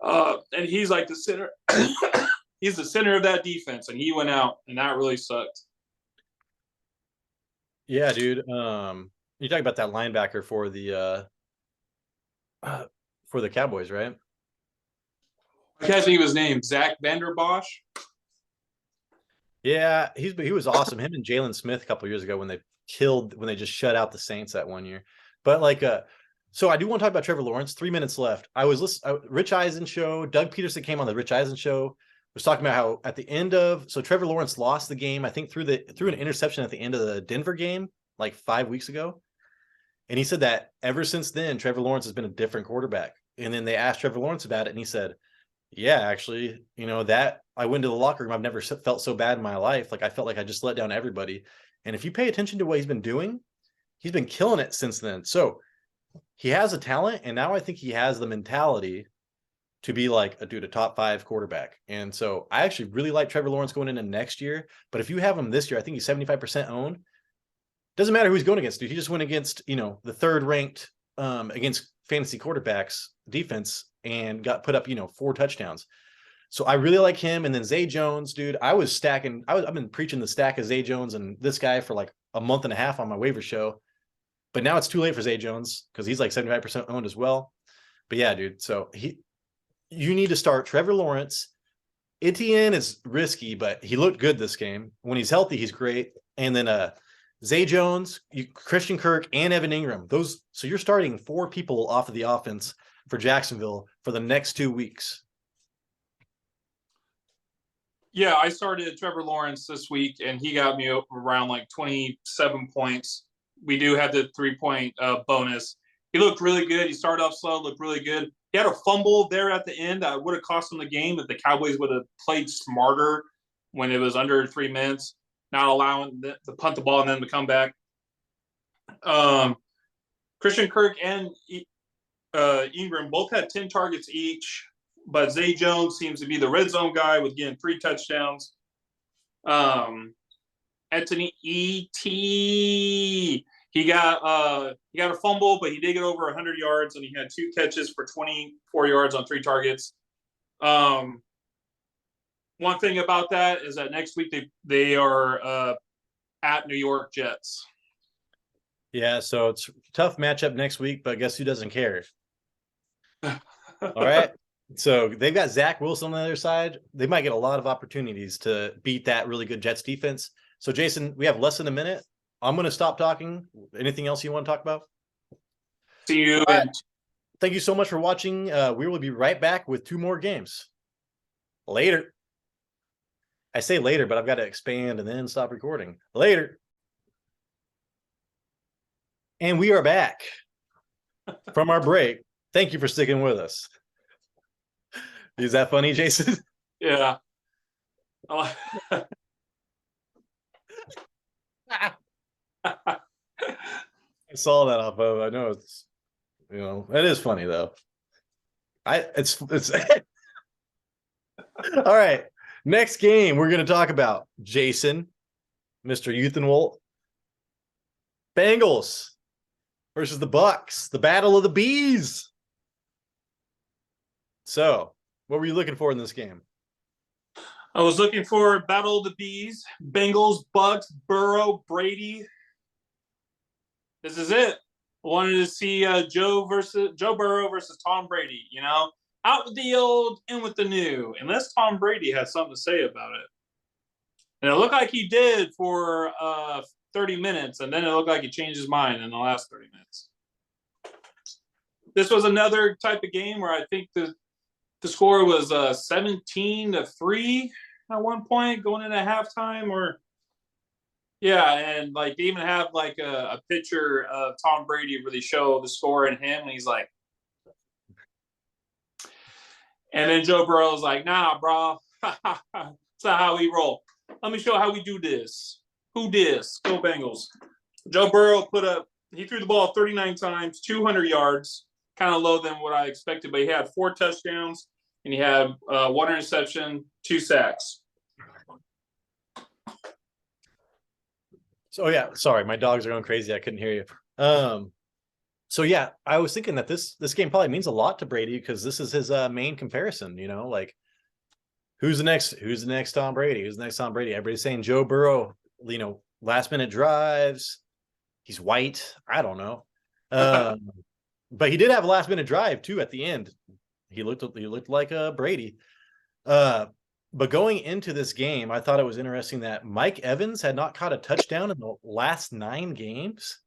S2: Right. And he's like the center. He's the center of that defense, and he went out, and that really sucked.
S1: Yeah, dude. You talk about that linebacker for the Cowboys, right?
S2: I can't think of his name. Zach Vanderbosch.
S1: Yeah, he was awesome. Him and Jalen Smith a couple years ago when they just shut out the Saints that one year. But like, so I do want to talk about Trevor Lawrence. 3 minutes left. I was listening. Rich Eisen show. Doug Peterson came on the Rich Eisen show. Was talking about how at the end of Trevor Lawrence lost the game. I think through an interception at the end of the Denver game, like 5 weeks ago. And he said that ever since then, Trevor Lawrence has been a different quarterback. And then they asked Trevor Lawrence about it, and he said, yeah, actually, that I went to the locker room. I've never felt so bad in my life. Like I felt like I just let down everybody. And if you pay attention to what he's been doing, he's been killing it since then. So he has a talent, and now I think he has the mentality to be like a top 5 quarterback. And so I actually really like Trevor Lawrence going into next year. But if you have him this year, I think he's 75% owned. Doesn't matter who he's going against, dude. He just went against, the 3rd ranked against fantasy quarterbacks defense and got put up, 4 touchdowns. So I really like him. And then Zay Jones, dude, I've been preaching the stack of Zay Jones and this guy for like a month and a half on my waiver show. But now it's too late for Zay Jones because he's like 75% owned as well. But yeah, dude. So you need to start Trevor Lawrence. Etienne is risky, but he looked good this game. When he's healthy, he's great. And then Zay Jones, Christian Kirk, and Evan Ingram. So you're starting 4 people off of the offense for Jacksonville for the next 2 weeks.
S2: Yeah, I started Trevor Lawrence this week, and he got me around like 27 points. We do have the 3-point bonus. He looked really good. He started off slow, looked really good. He had a fumble there at the end that would have cost him the game if the Cowboys would have played smarter when it was under 3 minutes, not allowing to punt the ball and then to come back. Christian Kirk and Ingram both had 10 targets each, but Zay Jones seems to be the red zone guy with getting 3 touchdowns. Anthony E.T. He got a fumble, but he did get over 100 yards, and he had 2 catches for 24 yards on 3 targets. One thing about that is that next week they are at New York Jets.
S1: Yeah, so it's a tough matchup next week, but guess who doesn't care? All right. So they've got Zach Wilson on the other side. They might get a lot of opportunities to beat that really good Jets defense. So, Jason, we have less than a minute. I'm going to stop talking. Anything else you want to talk about?
S2: See you.
S1: Right. Thank you so much for watching. We will be right back with 2 more games. Later. I say later, but I've got to expand and then stop recording. Later. And we are back from our break. Thank you for sticking with us. Is that funny, Jason?
S2: Yeah.
S1: I saw that off of. I know it's, it is funny though. It's all right. Next game we're going to talk about, Jason, Mr. Euthenwolt, Bengals versus the Bucks, the battle of the bees. So, what were you looking for in this game?
S2: I was looking for Battle of the Bees, Bengals, Bucks, Burrow, Brady. This is it. I wanted to see Joe Burrow versus Tom Brady. Out with the old, in with the new. Unless Tom Brady has something to say about it, and it looked like he did for 30 minutes, and then it looked like he changed his mind in the last 30 minutes. This was another type of game where I think the score was 17-3 at one point going into halftime, and like they even have like a picture of Tom Brady really show the score in him, and he's like, and then Joe Burrow's like, nah, bro, that's not how we roll. Let me show how we do this. Who dis? Go Bengals. Joe Burrow he threw the ball 39 times, 200 yards, kind of low than what I expected, but he had 4 touchdowns. And he had 1 interception, 2 sacks.
S1: So yeah, sorry, my dogs are going crazy. I couldn't hear you. So yeah, I was thinking that this game probably means a lot to Brady because this is his main comparison. Like who's the next Tom Brady? Who's the next Tom Brady? Everybody's saying Joe Burrow. Last minute drives. He's white. I don't know. But he did have a last minute drive too at the end. He looked like Brady. But going into this game, I thought it was interesting that Mike Evans had not caught a touchdown in the last 9 games.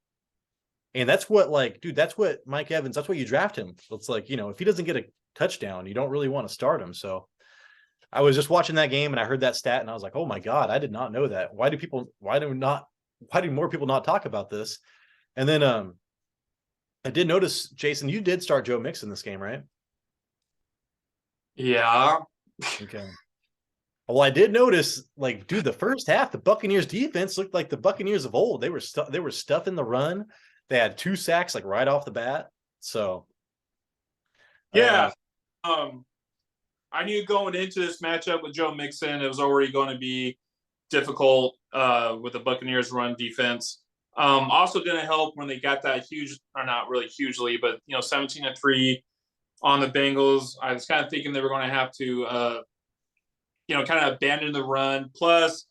S1: And that's what that's what Mike Evans, that's what you draft him. It's like, if he doesn't get a touchdown, you don't really want to start him. So I was just watching that game and I heard that stat and I was like, oh my God, I did not know that. Why do more people not talk about this? And then I did notice, Jason, you did start Joe Mixon this game, right?
S2: Yeah.
S1: Okay. Well, I did notice, the first half, the Buccaneers defense looked like the Buccaneers of old. They were stuffing the run. They had 2 sacks right off the bat. So,
S2: yeah. I knew going into this matchup with Joe Mixon, it was already going to be difficult with the Buccaneers run defense. Also didn't help when they got that huge, or not really hugely, but 17-3 on the Bengals. I was kind of thinking they were going to have to, kind of abandon the run. Plus,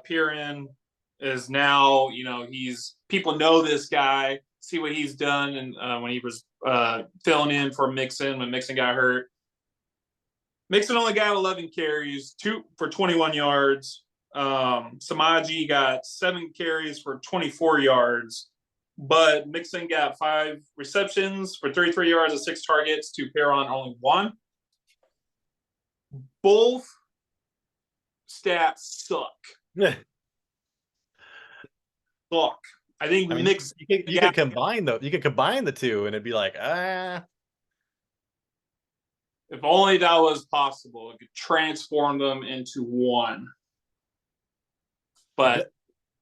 S2: Piran is now, people know this guy, see what he's done, and when he was filling in for Mixon when Mixon got hurt. Mixon only got 11 carries, 2 for 21 yards. Samaji got 7 carries for 24 yards, but Mixon got 5 receptions for 33 yards and 6 targets to Perron only 1. Both stats suck. Suck. I think Mixon.
S1: You could combine the two, and it'd be like,
S2: If only that was possible, it could transform them into one. But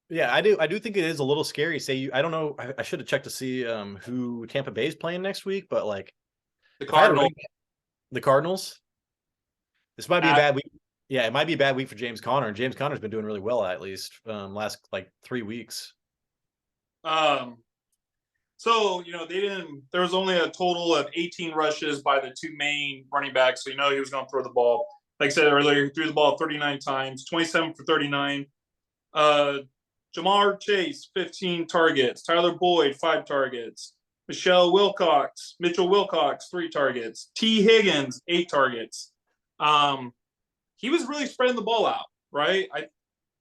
S1: yeah, I do think it is a little scary. I don't know. I should have checked to see who Tampa Bay is playing next week, but like
S2: the Cardinals.
S1: The Cardinals. This might be a bad week. Yeah, it might be a bad week for James Conner, and James Conner's been doing really well at least last like 3 weeks.
S2: So there was only a total of 18 rushes by the 2 main running backs, so he was going to throw the ball. Like I said earlier, he threw the ball 39 times, 27 for 39. Jamar Chase, 15 targets. Tyler Boyd, 5 targets. Mitchell Wilcox, 3 targets. T. Higgins, 8 targets. He was really spreading the ball out, right?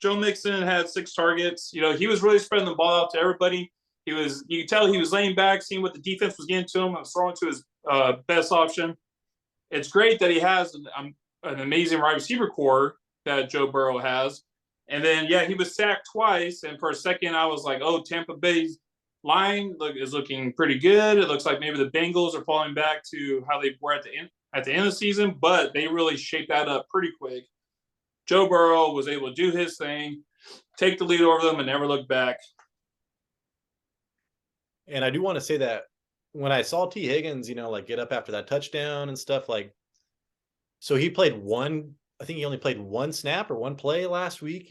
S2: Joe Mixon had 6 targets. He was really spreading the ball out to everybody. You could tell he was laying back, seeing what the defense was getting to him, and throwing to his best option. It's great that he has an amazing wide receiver core that Joe Burrow has. And then, he was sacked twice. And for a second, I was like, oh, Tampa Bay's line is looking pretty good. It looks like maybe the Bengals are falling back to how they were at the end of the season, but they really shaped that up pretty quick. Joe Burrow was able to do his thing, take the lead over them, and never look back.
S1: And I do want to say that when I saw T. Higgins, get up after that touchdown and stuff, so he played I think he only played 1 snap or 1 play last week,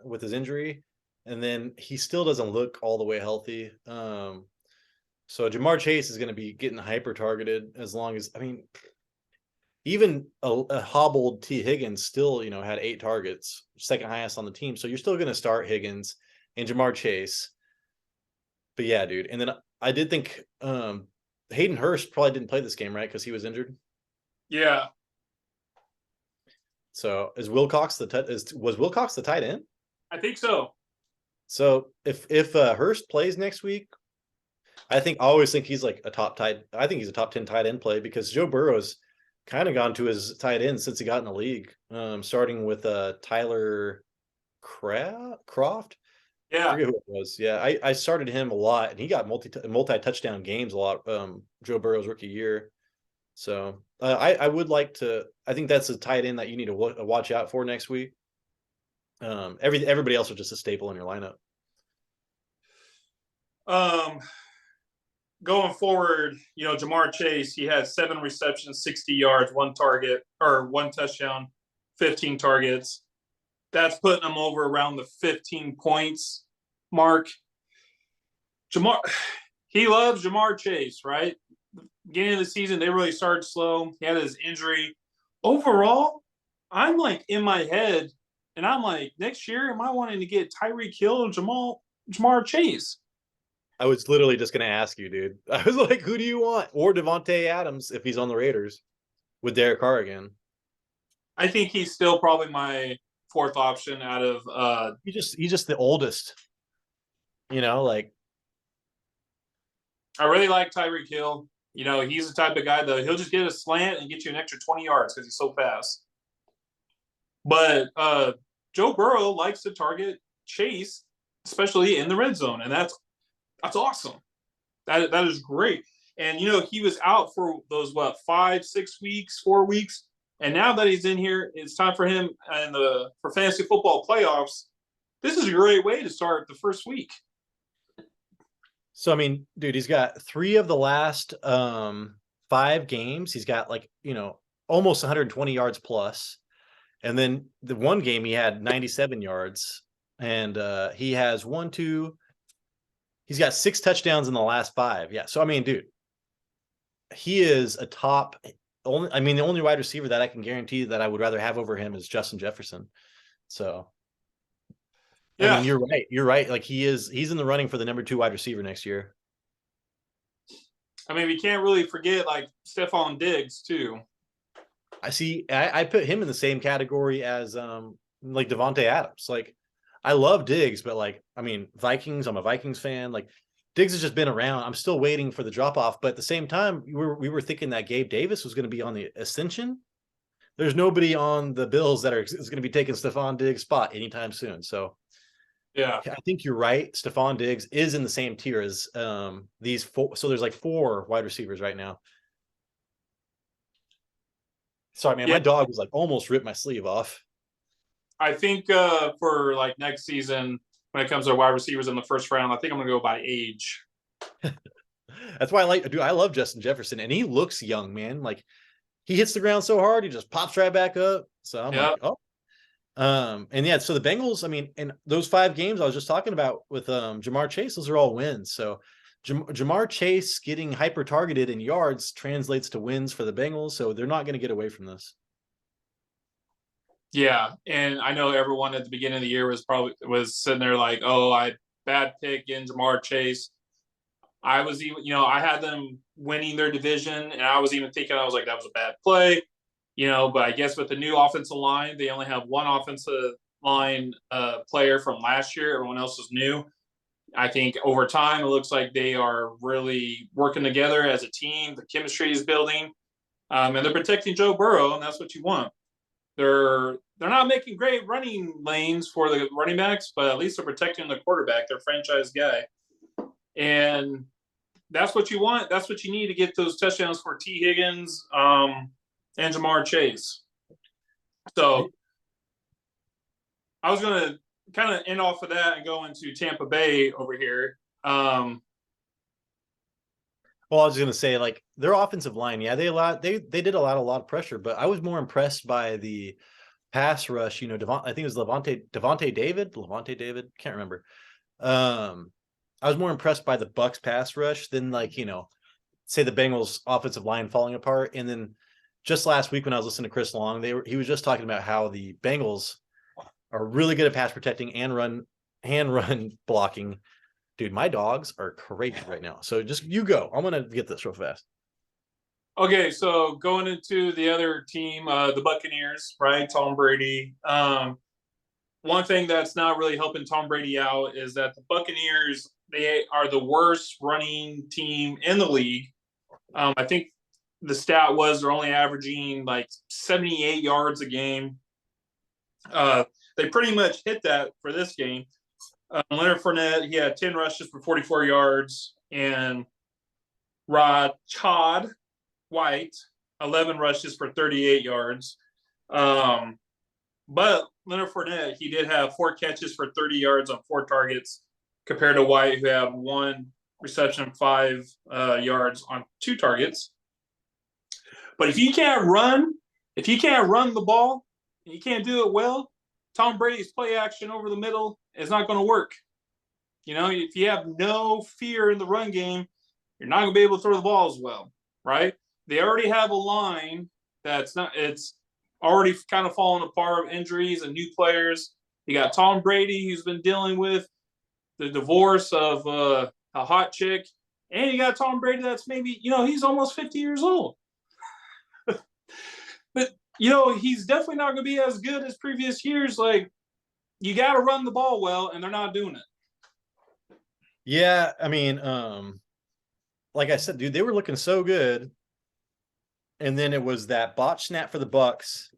S1: with his injury. And then he still doesn't look all the way healthy. So Jamar Chase is going to be getting hyper targeted as long as, even a hobbled T. Higgins still, had 8 targets, second highest on the team. So you're still going to start Higgins and Jamar Chase. But yeah, dude. And then I did think Hayden Hurst probably didn't play this game, right? Because he was injured.
S2: Yeah.
S1: So was Wilcox the tight end?
S2: I think so.
S1: So if Hurst plays next week, I always think he's like a top 10 tight end play, because Joe Burrow's kind of gone to his tight end since he got in the league, starting with Tyler Croft.
S2: Yeah.
S1: I forget who it was. Yeah, I started him a lot, and he got multi touchdown games a lot. Joe Burrow's rookie year. So I would like to. I think that's a tight end that you need to watch out for next week. Everybody else are just a staple in your lineup.
S2: Going forward, Jamar Chase, he had 7 receptions, 60 yards, 1 target, or 1 touchdown, 15 targets. That's putting him over around the 15 points mark. He loves Jamar Chase, right? Beginning of the season, they really started slow. He had his injury. Overall, I'm like in my head, and I'm like, next year, am I wanting to get Tyreek Hill and Jamar Chase?
S1: I was literally just going to ask you, dude. I was like, who do you want? Or Devontae Adams if he's on the Raiders with Derek Carr again.
S2: I think he's still probably my 4th option out of
S1: he's just the oldest. I
S2: really like Tyreek Hill. He's the type of guy that he'll just get a slant and get you an extra 20 yards because he's so fast. But Joe Burrow likes to target Chase, especially in the red zone, and that's awesome. That is great. And he was out for those 5, 6 weeks, 4 weeks. And now that he's in here, it's time for him for fantasy football playoffs. This is a great way to start the first week.
S1: So, dude, he's got 3 of the last 5 games. He's got almost 120 yards plus. And then the one game he had 97 yards. And he has he's got 6 touchdowns in the last 5. Yeah. So, dude, he is a top the only wide receiver that I can guarantee that I would rather have over him is Justin Jefferson. So, yeah, you're right. You're right. Like he's in the running for the number 2 wide receiver next year.
S2: We can't really forget Stephon Diggs too.
S1: I put him in the same category as like Devontae Adams. Like, I love Diggs, but like, I mean, Vikings, I'm a Vikings fan. Like, Diggs has just been around. I'm still waiting for the drop off, but at the same time, we were thinking that Gabe Davis was going to be on the ascension. There's nobody on the Bills that is going to be taking Stephon Diggs' spot anytime soon. So
S2: Yeah.
S1: I think you're right. Stephon Diggs is in the same tier as these four. So there's like four wide receivers right now. Sorry, man.
S2: Yeah.
S1: My dog was like almost ripped my sleeve off.
S2: I think for like next season, when it comes to wide receivers in the first round, I think I'm going to go by age.
S1: That's why I love Justin Jefferson, and he looks young, man. Like, he hits the ground so hard, he just pops right back up. So I'm like, oh. And yeah, so the Bengals, I mean, and those 5 games I was just talking about with Jamar Chase, those are all wins. So Jamar Chase getting hyper targeted in yards translates to wins for the Bengals. So they're not going to get away from this.
S2: Yeah, and I know everyone at the beginning of the year was sitting there like, oh, I bad pick in Jamar Chase. I was even, I had them winning their division, and I was even thinking, I was like, that was a bad play, but I guess with the new offensive line, they only have one offensive line player from last year. Everyone else is new. I think over time, it looks like they are really working together as a team. The chemistry is building, and they're protecting Joe Burrow, and that's what you want. They're not making great running lanes for the running backs, but at least they're protecting the quarterback, their franchise guy. And that's what you want. That's what you need to get those touchdowns for T. Higgins and Jamar Chase. So I was going to kind of end off of that and go into Tampa Bay over here.
S1: Well, I was going to say, like, their offensive line, yeah, they did a lot of pressure, but I was more impressed by the pass rush. I think it was Levante David, can't remember. I was more impressed by the Bucks pass rush than, like, say the Bengals offensive line falling apart. And then just last week when I was listening to Chris Long, he was just talking about how the Bengals are really good at pass protecting and hand run blocking. Dude, my dogs are crazy right now. So just you go. I'm gonna get this real fast.
S2: Okay, so going into the other team, the Buccaneers, right? Tom Brady. One thing that's not really helping Tom Brady out is that the Buccaneers, they are the worst running team in the league. I think the stat was they're only averaging like 78 yards a game. They pretty much hit that for this game. Leonard Fournette, he had 10 rushes for 44 yards, and Rashad White, 11 rushes for 38 yards. But Leonard Fournette, he did have 4 catches for 30 yards on 4 targets, compared to White, who had 1 reception, 5 yards on 2 targets. But if you can't run the ball, and you can't do it well, Tom Brady's play action over the middle is not going to work. If you have no fear in the run game, you're not going to be able to throw the ball as well, right? They already have a line it's already kind of falling apart of injuries and new players. You got Tom Brady, who's been dealing with the divorce of a hot chick. And you got Tom Brady that's maybe, he's almost 50 years old. But, he's definitely not going to be as good as previous years. Like, you got to run the ball well, and they're not doing it.
S1: Yeah, I mean, like I said, dude, they were looking so good. And then it was that botch snap for the Bucks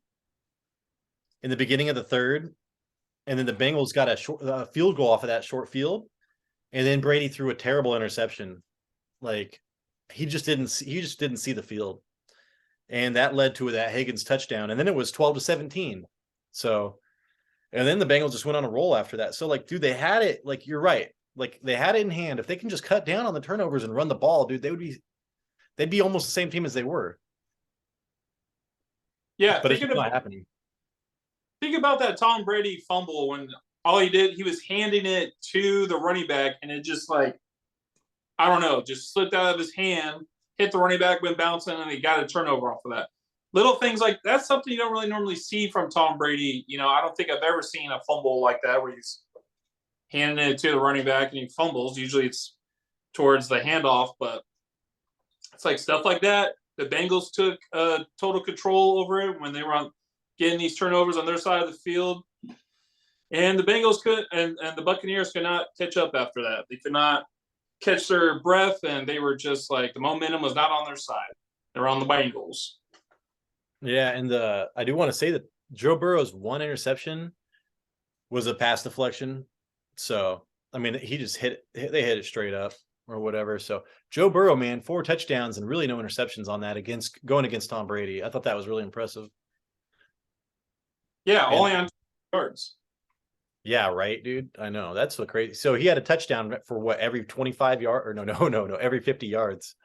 S1: in the beginning of the third. And then the Bengals got a field goal off of that short field. And then Brady threw a terrible interception. Like, he just didn't see the field. And that led to that Higgins touchdown. And then it was 12-17. So, and then the Bengals just went on a roll after that. So, like, dude, they had it. Like, you're right. Like, they had it in hand. If they can just cut down on the turnovers and run the ball, dude, they'd be almost the same team as they were.
S2: Yeah,
S1: but it's not happening.
S2: Think about that Tom Brady fumble when all he did, he was handing it to the running back, and it just, like, I don't know, just slipped out of his hand, hit the running back, went bouncing, and he got a turnover off of that. Little things like that's something you don't really normally see from Tom Brady. I don't think I've ever seen a fumble like that where he's handing it to the running back and he fumbles. Usually it's towards the handoff, but it's like stuff like that. The Bengals took total control over it when they were getting these turnovers on their side of the field. And the Bengals could, and the Buccaneers could not catch up after that. They could not catch their breath, and they were just like, the momentum was not on their side. They're on the Bengals.
S1: Yeah, and I do want to say that Joe Burrow's one interception was a pass deflection. So, I mean, he just they hit it straight up or whatever. So, Joe Burrow, man, 4 touchdowns and really no interceptions on that going against Tom Brady. I thought that was really impressive.
S2: Yeah, only on 2 yards.
S1: Yeah, right, dude. I know. That's so crazy. So, he had a touchdown for what, every 25 yards, or no, every 50 yards.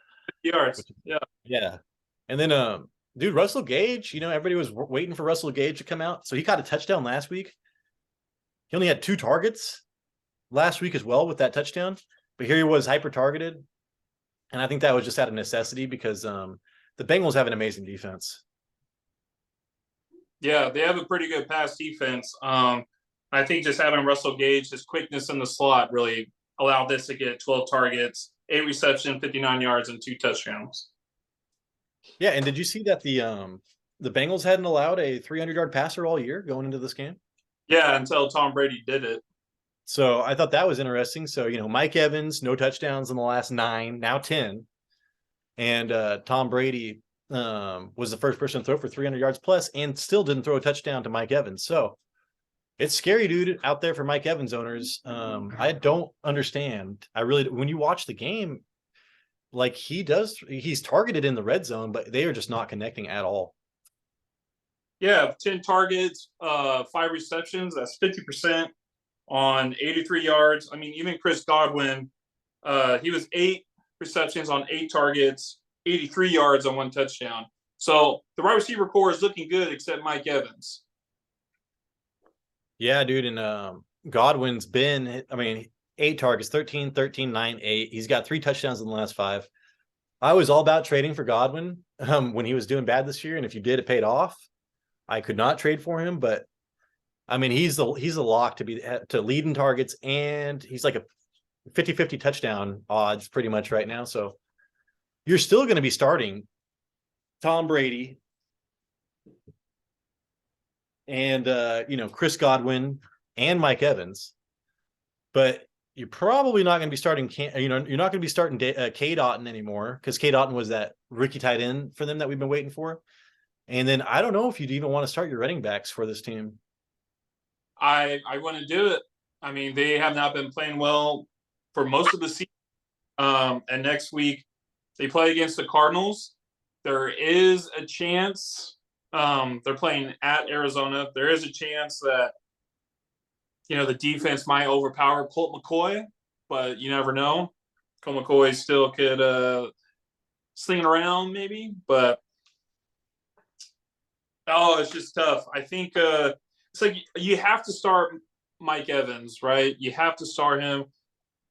S2: 50 yards. Yeah.
S1: Yeah. And then dude, Russell Gage, everybody was waiting for Russell Gage to come out. So he caught a touchdown last week. He only had 2 targets last week as well with that touchdown. But here he was hyper targeted. And I think that was just out of necessity because the Bengals have an amazing defense.
S2: Yeah, they have a pretty good pass defense. I think just having Russell Gage, his quickness in the slot really allowed this to get 12 targets, 8 receptions, 59 yards, and 2 touchdowns.
S1: Yeah, and did you see that the Bengals hadn't allowed a 300-yard passer all year going into this game?
S2: Yeah, until Tom Brady did it.
S1: So I thought that was interesting. So, Mike Evans, no touchdowns in the last 9, now 10. And Tom Brady was the first person to throw for 300 yards plus and still didn't throw a touchdown to Mike Evans. So it's scary, dude, out there for Mike Evans owners. I don't understand. When you watch the game, like he's targeted in the red zone, but they are just not connecting at all.
S2: Yeah, 10 targets, 5 receptions. That's 50% on 83 yards. I mean, even Chris Godwin, he was 8 receptions on 8 targets, 83 yards on 1 touchdown. So the wide receiver core is looking good, except Mike Evans.
S1: Yeah, dude, and Godwin's been, 8 targets, 13, 13, 9, 8. He's got 3 touchdowns in the last 5. I was all about trading for Godwin when he was doing bad this year, and if you did, it paid off. I could not trade for him, but he's the lock to lead in targets, and he's like a 50-50 touchdown odds pretty much right now. So you're still going to be starting Tom Brady and Chris Godwin and Mike Evans, but you're probably not going to be starting. You're not going to be starting K. Dotton anymore because K. Dotton was that rookie tight end for them that we've been waiting for. And then I don't know if you'd even want to start your running backs for this team.
S2: I want to do it. I mean, they have not been playing well for most of the season. And next week they play against the Cardinals. There is a chance they're playing at Arizona. There is a chance that the defense might overpower Colt McCoy, but you never know. Colt McCoy still could sling it around maybe, but it's just tough. I think it's like you have to start Mike Evans, right? You have to start him.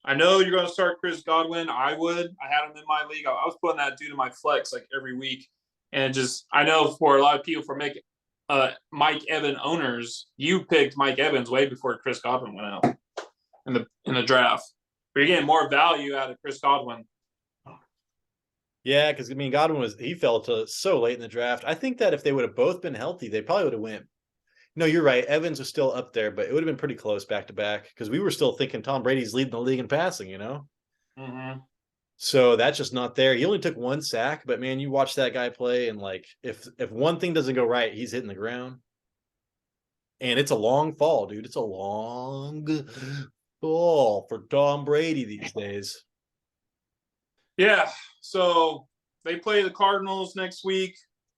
S2: I know you're going to start Chris Godwin. I would. I had him in my league. I was putting that dude in my flex like every week. And I know for a lot of people, for making Mike Evans owners, you picked Mike Evans way before Chris Godwin went out in the draft. But you're getting more value out of Chris Godwin.
S1: Yeah, because Godwin he fell to so late in the draft. I think that if they would have both been healthy, they probably would have went. No, you're right. Evans was still up there, but it would have been pretty close back to back because we were still thinking Tom Brady's leading the league in passing,
S2: Mm-hmm.
S1: So that's just not there. He only took 1 sack, but man, you watch that guy play, and like if one thing doesn't go right, he's hitting the ground. And it's a long fall, dude. It's a long fall for Tom Brady these days.
S2: Yeah. So they play the Cardinals next week.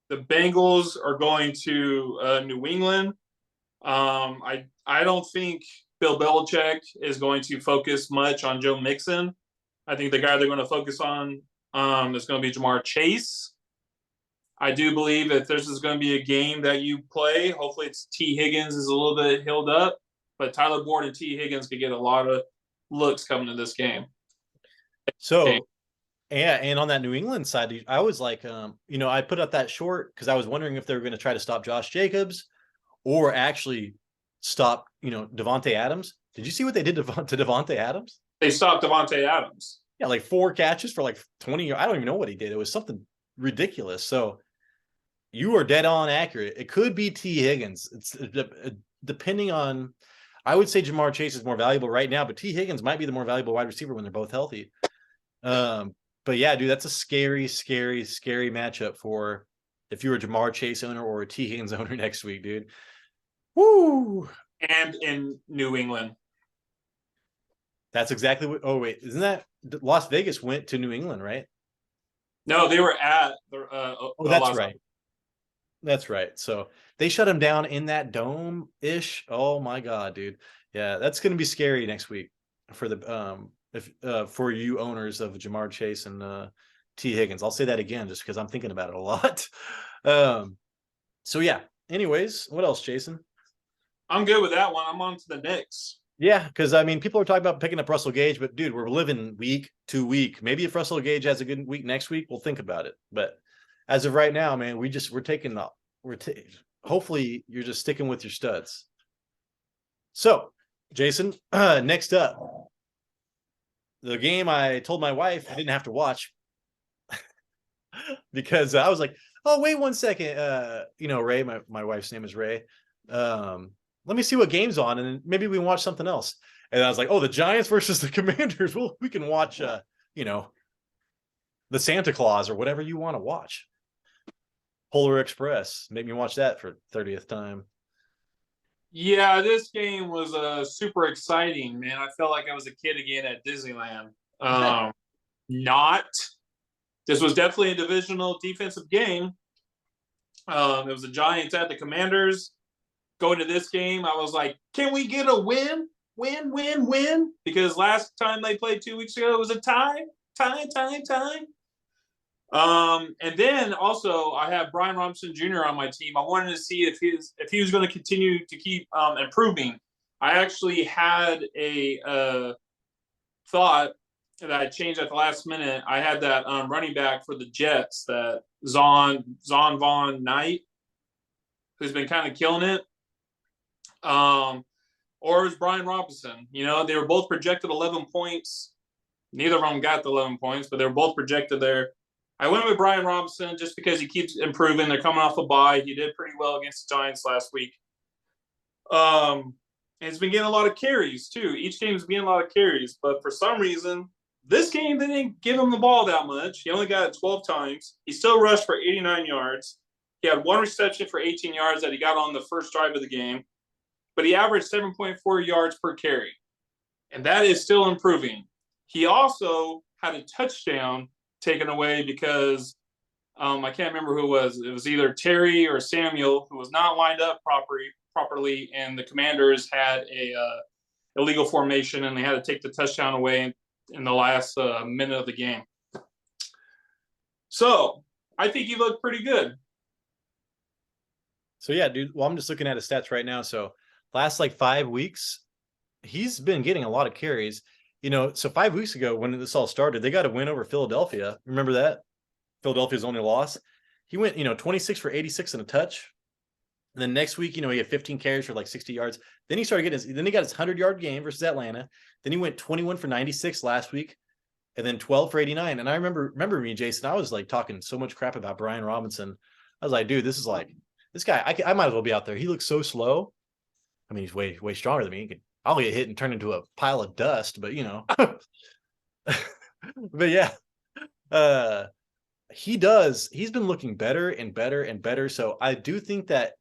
S2: The Bengals are going to New England. I don't think Bill Belichick is going to focus much on Joe Mixon. I think the guy they're going to focus on is going to be Jamar Chase. I do believe that this is going to be a game that you play. Hopefully it's T. Higgins is a little bit healed up, but Tyler Boyd and T. Higgins could get a lot of looks coming to this game.
S1: So, yeah, and on that New England side, I was like, I put up that short because I was wondering if they were going to try to stop Josh Jacobs or actually stop, Devontae Adams. Did you see what they did to Devontae Adams?
S2: They stopped Devontae Adams.
S1: Yeah, like 4 catches for like 20 yards. I don't even know what he did. It was something ridiculous. So You are dead on accurate. It could be T. Higgins. It's depending on. I would say Jamar Chase is more valuable right now, but T. Higgins might be the more valuable wide receiver when they're both healthy. But yeah, dude, that's a scary, scary, scary matchup for if you're a Jamar Chase owner or a T. Higgins owner next week, dude. Woo!
S2: And in New England.
S1: That's exactly what. Oh wait, isn't that Las Vegas went to New England, right?
S2: No, they were at the.
S1: Oh, that's right. That's right. So they shut him down in that dome ish. Oh my god, dude. Yeah, that's gonna be scary next week for the if for you owners of Jamar Chase and T. Higgins. I'll say that again just because I'm thinking about it a lot. So yeah. Anyways, what else, Jason?
S2: I'm good with that one. I'm on to the Knicks.
S1: Yeah, because I mean, people are talking about picking up Russell Gage, but dude, we're living week to week. Maybe if Russell Gage has a good week next week, we'll think about it. But as of right now, man, we're taking the hopefully you're just sticking with your studs. So, Jason, next up, the game I told my wife I didn't have to watch because I was like, oh, wait 1 second. Ray, my wife's name is Ray. Let me see what game's on, and maybe we can watch something else. And I was like, oh, the Giants versus the Commanders. Well, we can watch, the Santa Claus or whatever you want to watch. Polar Express. Make me watch that for 30th time.
S2: Yeah, this game was super exciting, man. I felt like I was a kid again at Disneyland. Not. This was definitely a divisional defensive game. It was the Giants at the Commanders. Going to this game, I was like, can we get a win? Win? Because last time they played 2 weeks ago, it was a tie. And then also I have Brian Robinson Jr. on my team. I wanted to see if he was going to continue to keep improving. I actually had a thought that I changed at the last minute. I had that running back for the Jets, that Zon Von Knight, who's been kind of killing it. Or is Brian Robinson. They were both projected 11 points. Neither of them got the 11 points, but they were both projected there. I went with Brian Robinson just because he keeps improving. They're coming off a bye. He did pretty well against the Giants last week. And he's been getting a lot of carries, too. Each game's getting a lot of carries. But for some reason, this game, they didn't give him the ball that much. He only got it 12 times. He still rushed for 89 yards. He had one reception for 18 yards that he got on the first drive of the game. But he averaged 7.4 yards per carry. And that is still improving. He also had a touchdown taken away because I can't remember who it was. It was either Terry or Samuel, who was not lined up properly, and the Commanders had a illegal formation, and they had to take the touchdown away in the last minute of the game. So I think he looked pretty good.
S1: So yeah, dude. Well, I'm just looking at his stats right now. So last 5 weeks, he's been getting a lot of carries. So 5 weeks ago when this all started, they got a win over Philadelphia. Remember that? Philadelphia's only loss. He went, 26 for 86 and a touch. And then next week, he had 15 carries for 60 yards. Then he started then he got his 100-yard game versus Atlanta. Then he went 21 for 96 last week, and then 12 for 89. And I remember me, Jason, I was talking so much crap about Brian Robinson. I was like, dude, this is this guy, I might as well be out there. He looks so slow. I mean, he's way, way stronger than me. I'll get hit and turn into a pile of dust, but but yeah, he's been looking better and better and better. So I do think that,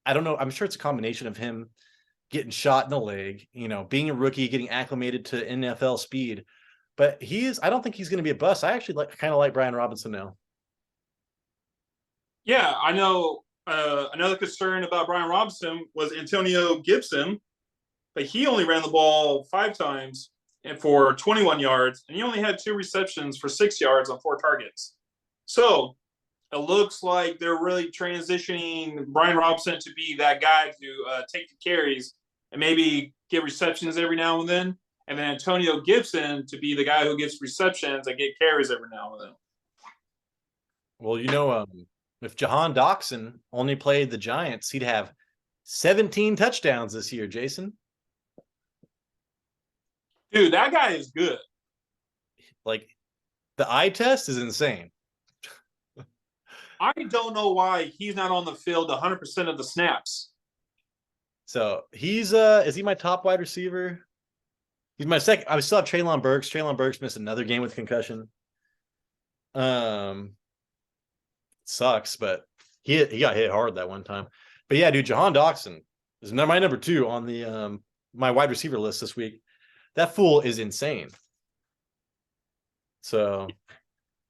S1: I don't know, I'm sure it's a combination of him getting shot in the leg, being a rookie, getting acclimated to NFL speed, but I don't think he's going to be a bust. I actually kind of like Brian Robinson now.
S2: Yeah, I know. Another concern about Brian Robinson was Antonio Gibson, but he only ran the ball 5 times and for 21 yards, and he only had 2 receptions for 6 yards on 4 targets. So it looks like they're really transitioning Brian Robinson to be that guy to take the carries and maybe get receptions every now and then, and then Antonio Gibson to be the guy who gets receptions and get carries every now and then.
S1: Well, if Jahan Dotson only played the Giants, he'd have 17 touchdowns this year, Jason.
S2: Dude, that guy is good.
S1: The eye test is insane.
S2: I don't know why he's not on the field 100% of the snaps.
S1: So he's is he my top wide receiver? He's my second. I still have Treylon Burks. Treylon Burks missed another game with concussion. Sucks, but he got hit hard that one time. But yeah, dude, Jahan Dotson is my number 2 on the my wide receiver list this week. That fool is insane. So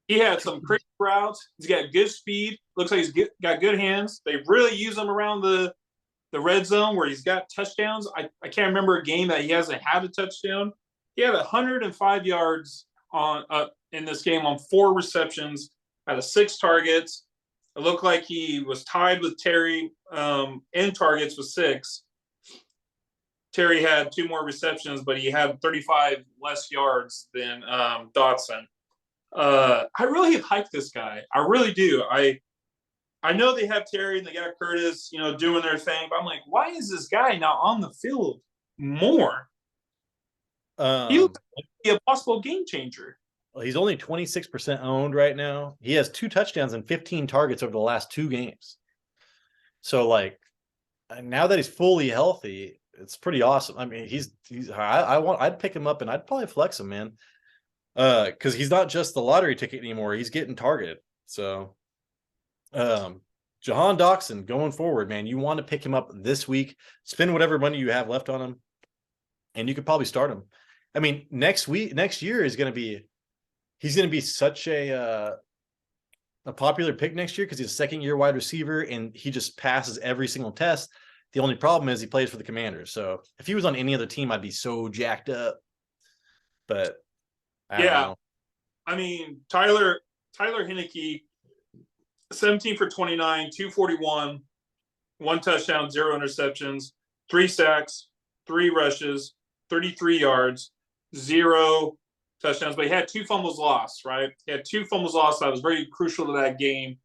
S2: he had some crazy routes. He's got good speed. Looks like he's got good hands. They really use him around the red zone where he's got touchdowns. I can't remember a game that he hasn't had a touchdown. He had 105 yards on in this game on 4 receptions, out of 6 targets. It looked like he was tied with Terry in targets with 6. Terry had 2 more receptions, but he had 35 less yards than Dotson. I really have hyped this guy. I really do. I know they have Terry and they got Curtis, doing their thing, but I'm like, why is this guy not on the field more? He looks like he'd be a possible game changer.
S1: Well, he's only 26% owned right now. He has 2 touchdowns and 15 targets over the last 2 games. So like now that he's fully healthy, it's pretty awesome. I mean, I'd pick him up and I'd probably flex him, man. Because he's not just the lottery ticket anymore. He's getting targeted. So Jahan Dotson going forward, man, you want to pick him up this week, spend whatever money you have left on him, and you could probably start him. I mean, next year is going to be, he's going to be such a popular pick next year because he's a 2nd-year wide receiver and he just passes every single test. The only problem is he plays for the Commanders. So if he was on any other team, I'd be so jacked up. But I don't know.
S2: I mean, Tyler Heineke, 17 for 29, 241, 1 touchdown, 0 interceptions, 3 sacks, 3 rushes, 33 yards, 0 touchdowns. But he had 2 fumbles lost, right? He had 2 fumbles lost. That was very crucial to that game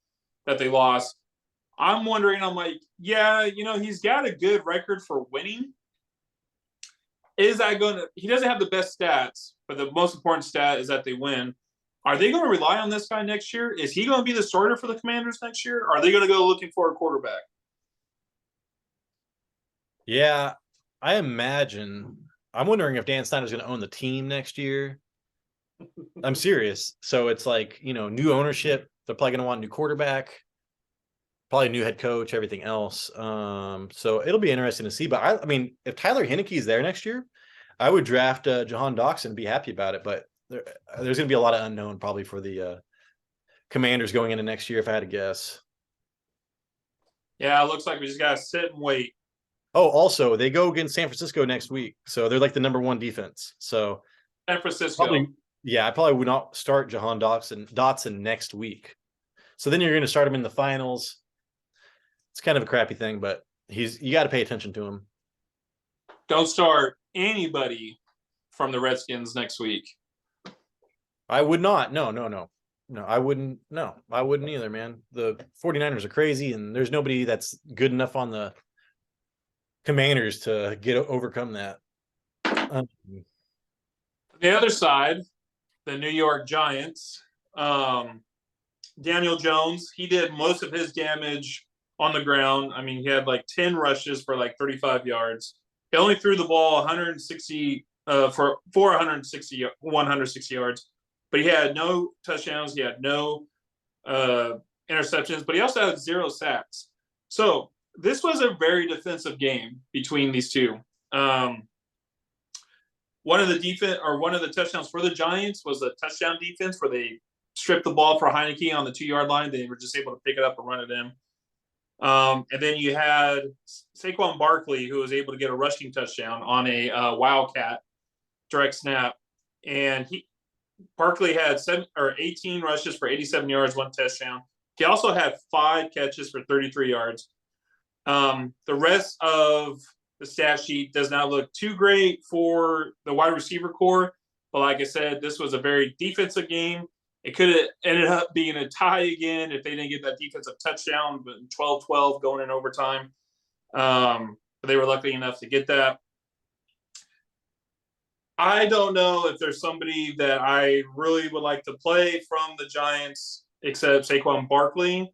S2: that they lost. I'm wondering, yeah, he's got a good record for winning. Is that going to – he doesn't have the best stats, but the most important stat is that they win. Are they going to rely on this guy next year? Is he going to be the starter for the Commanders next year? Or are they going to go looking for a quarterback?
S1: Yeah, I imagine. I'm wondering if Dan Snyder's going to own the team next year. I'm serious. So it's like, new ownership. They're probably going to want a new quarterback, probably a new head coach, everything else. So it'll be interesting to see. But I mean, if Tyler Heineke's there next year, I would draft Jahan Dotson and be happy about it. But there's going to be a lot of unknown probably for the Commanders going into next year, if I had to guess.
S2: Yeah, it looks like we just got to sit and wait.
S1: Oh, also, they go against San Francisco next week. So they're like the number 1 defense. So
S2: San Francisco.
S1: I probably would not start Jahan Dotson next week. So then you're going to start him in the finals. It's kind of a crappy thing, but you got to pay attention to him.
S2: Don't start anybody from the Redskins next week.
S1: I would not. No, I wouldn't. No, I wouldn't either, man. The 49ers are crazy, and there's nobody that's good enough on the Commanders to overcome that.
S2: The other side, the New York Giants, Daniel Jones, he did most of his damage on the ground. I mean, he had like 10 rushes for like 35 yards. He only threw the ball 160 for 160 yards, but he had no touchdowns. He had no interceptions, but he also had 0 sacks. So this was a very defensive game between these two. One of the touchdowns for the Giants was a touchdown defense where they stripped the ball for Heineke on the 2-yard line. They were just able to pick it up and run it in. And then you had Saquon Barkley, who was able to get a rushing touchdown on a Wildcat direct snap. And Barkley had 18 rushes for 87 yards, 1 touchdown. He also had 5 catches for 33 yards. The rest of the stat sheet does not look too great for the wide receiver core. But like I said, this was a very defensive game. It could have ended up being a tie again if they didn't get that defensive touchdown, but 12-12 going in overtime. But they were lucky enough to get that. I don't know if there's somebody that I really would like to play from the Giants except Saquon Barkley.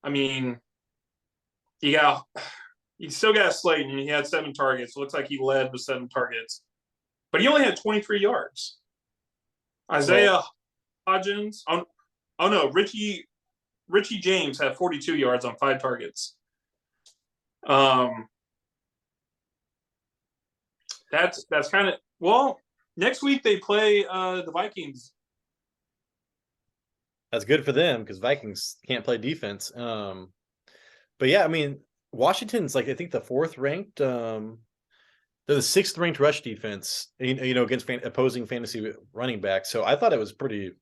S2: I mean, you still got Slayton. He had 7 targets. It looks like he led with 7 targets, but he only had 23 yards. Isaiah Hodgins. Oh no, Richie James had 42 yards on 5 targets. That's kind of well. Next week they play the Vikings.
S1: That's good for them because Vikings can't play defense. But yeah, I mean, Washington's like I think the 4th ranked. They're the 6th ranked rush defense, against opposing fantasy running backs. So I thought it was pretty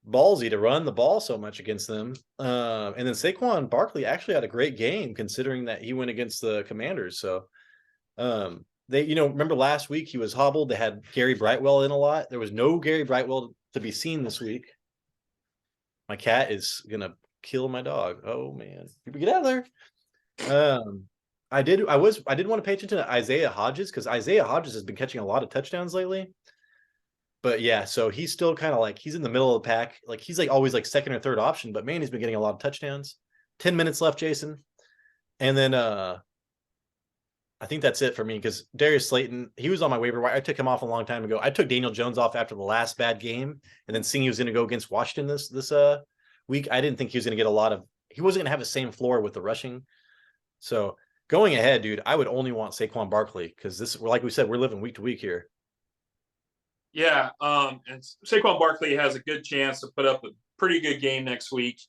S1: ballsy to run the ball so much against them. And then Saquon Barkley actually had a great game considering that he went against the Commanders. So they, remember last week he was hobbled. They had Gary Brightwell in a lot. There was no Gary Brightwell to be seen this week. My cat is gonna kill my dog. Oh man, get out of there. I did want to pay attention to Isaiah Hodges because Isaiah Hodges has been catching a lot of touchdowns lately. But yeah, so he's still kind of like he's in the middle of the pack. Like he's like always like 2nd or 3rd option, but man, he's been getting a lot of touchdowns. 10 minutes left, Jason. And then I think that's it for me because Darius Slayton, he was on my waiver wire. I took him off a long time ago. I took Daniel Jones off after the last bad game, and then seeing he was going to go against Washington this week, I didn't think he was going to get he wasn't going to have the same floor with the rushing. So going ahead, dude, I would only want Saquon Barkley because like we said, we're living week to week here.
S2: Yeah, and Saquon Barkley has a good chance to put up a pretty good game next week.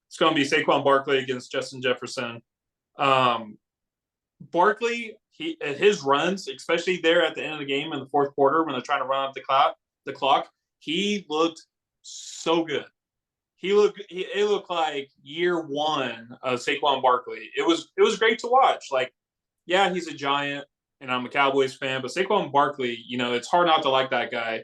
S2: It's going to be Saquon Barkley against Justin Jefferson. Barkley, his runs, especially there at the end of the game in the 4th quarter when they're trying to run up the clock, he looked so good. It looked like year 1 of Saquon Barkley. It was great to watch. Like, yeah, he's a giant, and I'm a Cowboys fan, but Saquon Barkley, it's hard not to like that guy.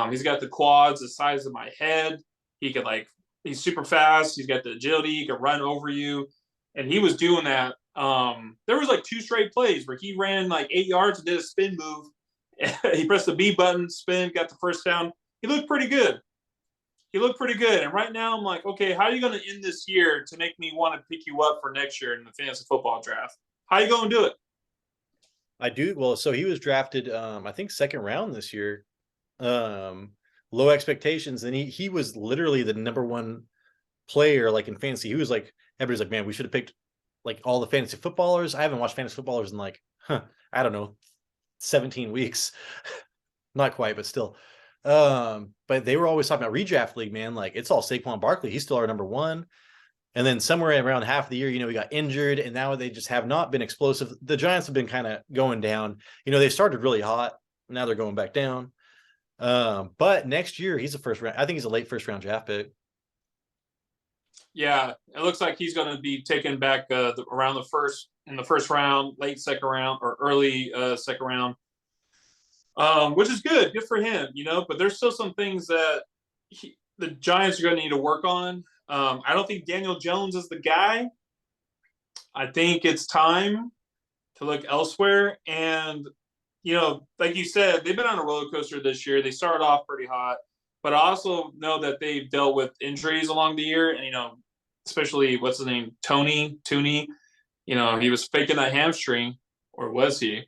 S2: He's got the quads the size of my head. He's super fast. He's got the agility. He can run over you, and he was doing that. There was like 2 straight plays where he ran like 8 yards and did a spin move. He pressed the B button, spin, got the first down. He looked pretty good. And right now I'm like, okay, how are you going to end this year to make me want to pick you up for next year in the fantasy football draft? How are you going to do it?
S1: I do. Well, so he was drafted, I think 2nd round this year. Low expectations. And he was literally the number 1 player, like in fantasy. He was like, everybody's like, man, we should have picked like all the fantasy footballers. I haven't watched fantasy footballers in like, I don't know, 17 weeks. Not quite, but still. But they were always talking about redraft league, man. Like it's all Saquon Barkley. He's still our number 1. And then somewhere around half of the year, he got injured, and now they just have not been explosive. The Giants have been kind of going down. They started really hot. Now they're going back down. But next year, he's a 1st round. I think he's a late 1st round draft pick.
S2: Yeah, it looks like he's going to be taken back around the 1st round, late 2nd round, or early 2nd round, which is good for him. But there's still some things that the Giants are going to need to work on. I don't think Daniel Jones is the guy. I think it's time to look elsewhere. And, like you said, they've been on a roller coaster this year. They started off pretty hot, but I also know that they've dealt with injuries along the year. And, especially what's his name? Tooney. He was faking that hamstring, or was he?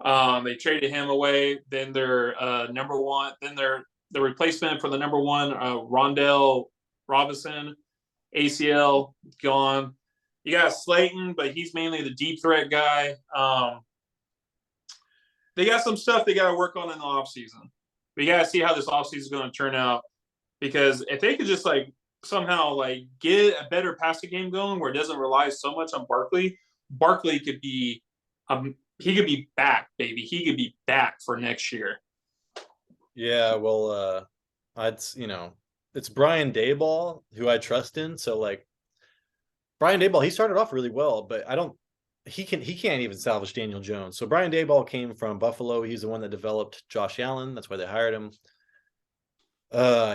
S2: They traded him away. Then their number 1, then the replacement for the number 1, Rondell Robinson, ACL gone. You got Slayton, but he's mainly the deep threat guy. They got some stuff they got to work on in the offseason. We got to see how this offseason is going to turn out, because if they could just somehow get a better passing game going where it doesn't rely so much on Barkley could be he could be back, baby. He could be back for next year.
S1: Yeah, well, it's Brian Daboll who I trust in. So Brian Daboll, he started off really well, but he can't even salvage Daniel Jones. So Brian Daboll came from Buffalo. He's the one that developed Josh Allen. That's why they hired him.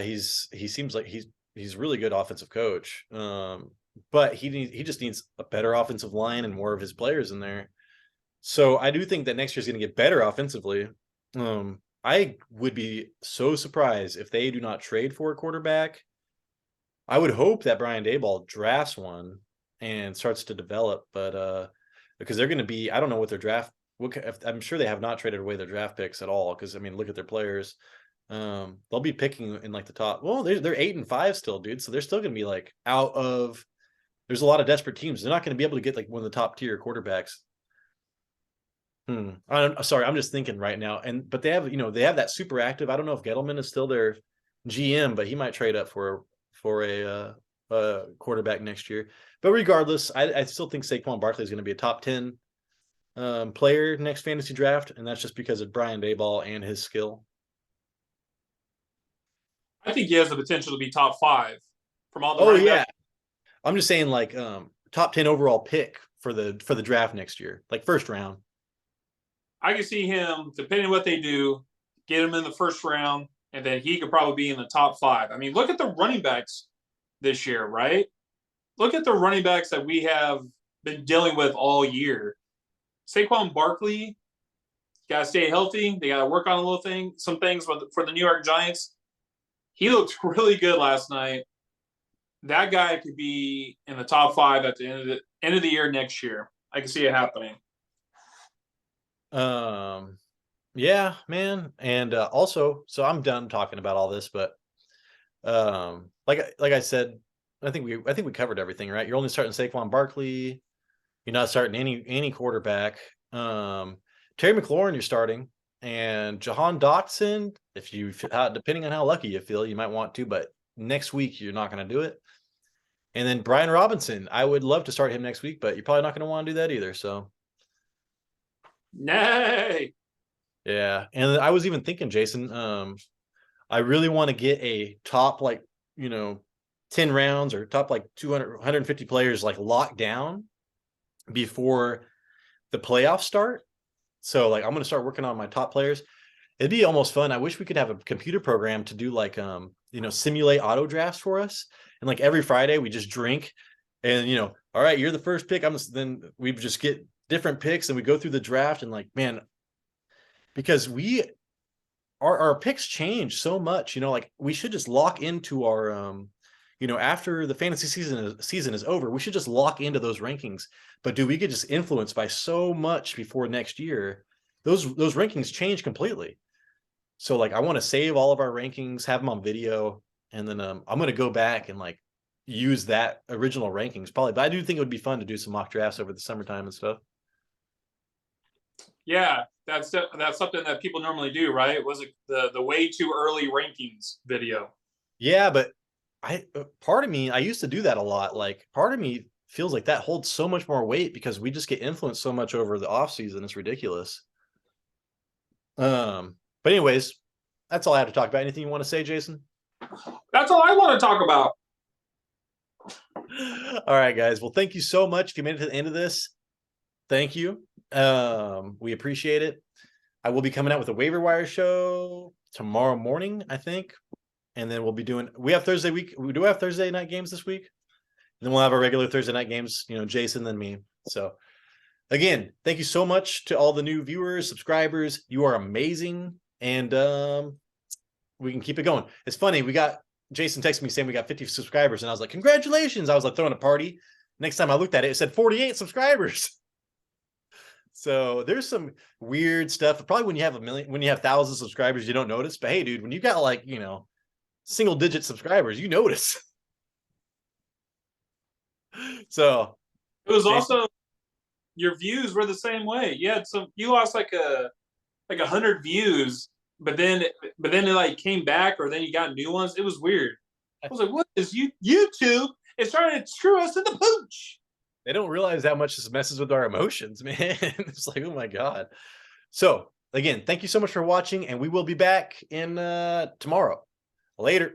S1: He seems like he's really good offensive coach. But he just needs a better offensive line and more of his players in there. So I do think that next year's going to get better offensively. I would be so surprised if they do not trade for a quarterback. I would hope that Brian Daboll drafts one and starts to develop, but because they're going to be, I don't know what their draft. I'm sure they have not traded away their draft picks at all. Because I mean, look at their players. They'll be picking in like the top. Well, they're 8-5 still, dude. So they're still going to be like out of. There's a lot of desperate teams. They're not going to be able to get like one of the top tier quarterbacks. I'm sorry, I'm just thinking right now. But they have, they have that super active. I don't know if Gettleman is still their GM, but he might trade up for a quarterback next year. But regardless, I still think Saquon Barkley is going to be a top 10 player next fantasy draft, and that's just because of Brian Daboll and his skill.
S2: I think he has the potential to be top 5 from all the.
S1: Oh yeah, I'm just saying like top 10 overall pick for the draft next year, like first round.
S2: I can see him, depending on what they do, get him in the first round, and then he could probably be in the top 5. I mean, look at the running backs this year, right? Look at the running backs that we have been dealing with all year. Saquon Barkley, got to stay healthy. They got to work on some things for the New York Giants. He looked really good last night. That guy could be in the top 5 at the end of the year next year. I can see it happening.
S1: Yeah, man. And also, so I'm done talking about all this, but like I said, I think we covered everything, right? You're only starting Saquon Barkley. You're not starting any quarterback. Terry McLaurin you're starting, and Jahan Dotson, if you depending on how lucky you feel, you might want to, but next week you're not going to do it. And then Brian Robinson, I would love to start him next week, but you're probably not going to want to do that either. So,
S2: nay.
S1: Yeah, and I was even thinking, Jason, I really want to get a top 10 rounds or top 200, 150 players locked down before the playoffs start. So I'm going to start working on my top players. It'd be almost fun. I wish we could have a computer program to do simulate auto drafts for us. And every Friday we just drink and, all right, you're the first pick. Then we just get different picks and we go through the draft and man, because our picks change so much, we should just lock into our, after the fantasy season is over, we should just lock into those rankings. But we get just influenced by so much before next year. Those rankings change completely. So I want to save all of our rankings, have them on video, and then I'm going to go back and use that original rankings probably. But I do think it would be fun to do some mock drafts over the summertime and stuff.
S2: Yeah, that's something that people normally do, right? Was it the way too early rankings video?
S1: Yeah, but part of me, I used to do that a lot. Part of me feels like that holds so much more weight because we just get influenced so much over the off season. It's ridiculous. But anyways, that's all I have to talk about. Anything you want to say, Jason?
S2: That's all I want to talk about.
S1: All right, guys. Well, thank you so much. If you made it to the end of this, thank you. We appreciate it. I will be coming out with a waiver wire show tomorrow morning, I think. And then we do have Thursday night games this week. And then we'll have our regular Thursday night games, Jason, then me. So again, thank you so much to all the new viewers, subscribers. You are amazing. And we can keep it going. It's funny. Jason texted me saying we got 50 subscribers. And I was like, congratulations. I was throwing a party. Next time I looked at it, it said 48 subscribers. So there's some weird stuff. Probably when you have thousands of subscribers, you don't notice. But hey, dude, when you got single digit subscribers, you notice. So
S2: it was also your views were the same way. You lost 100 views, but then it came back, or then you got new ones. It was weird. I was like, what is YouTube? It's trying to screw us in the pooch.
S1: They don't realize how much this messes with our emotions, man. It's oh my God. So again, thank you so much for watching, and we will be back in tomorrow. Later.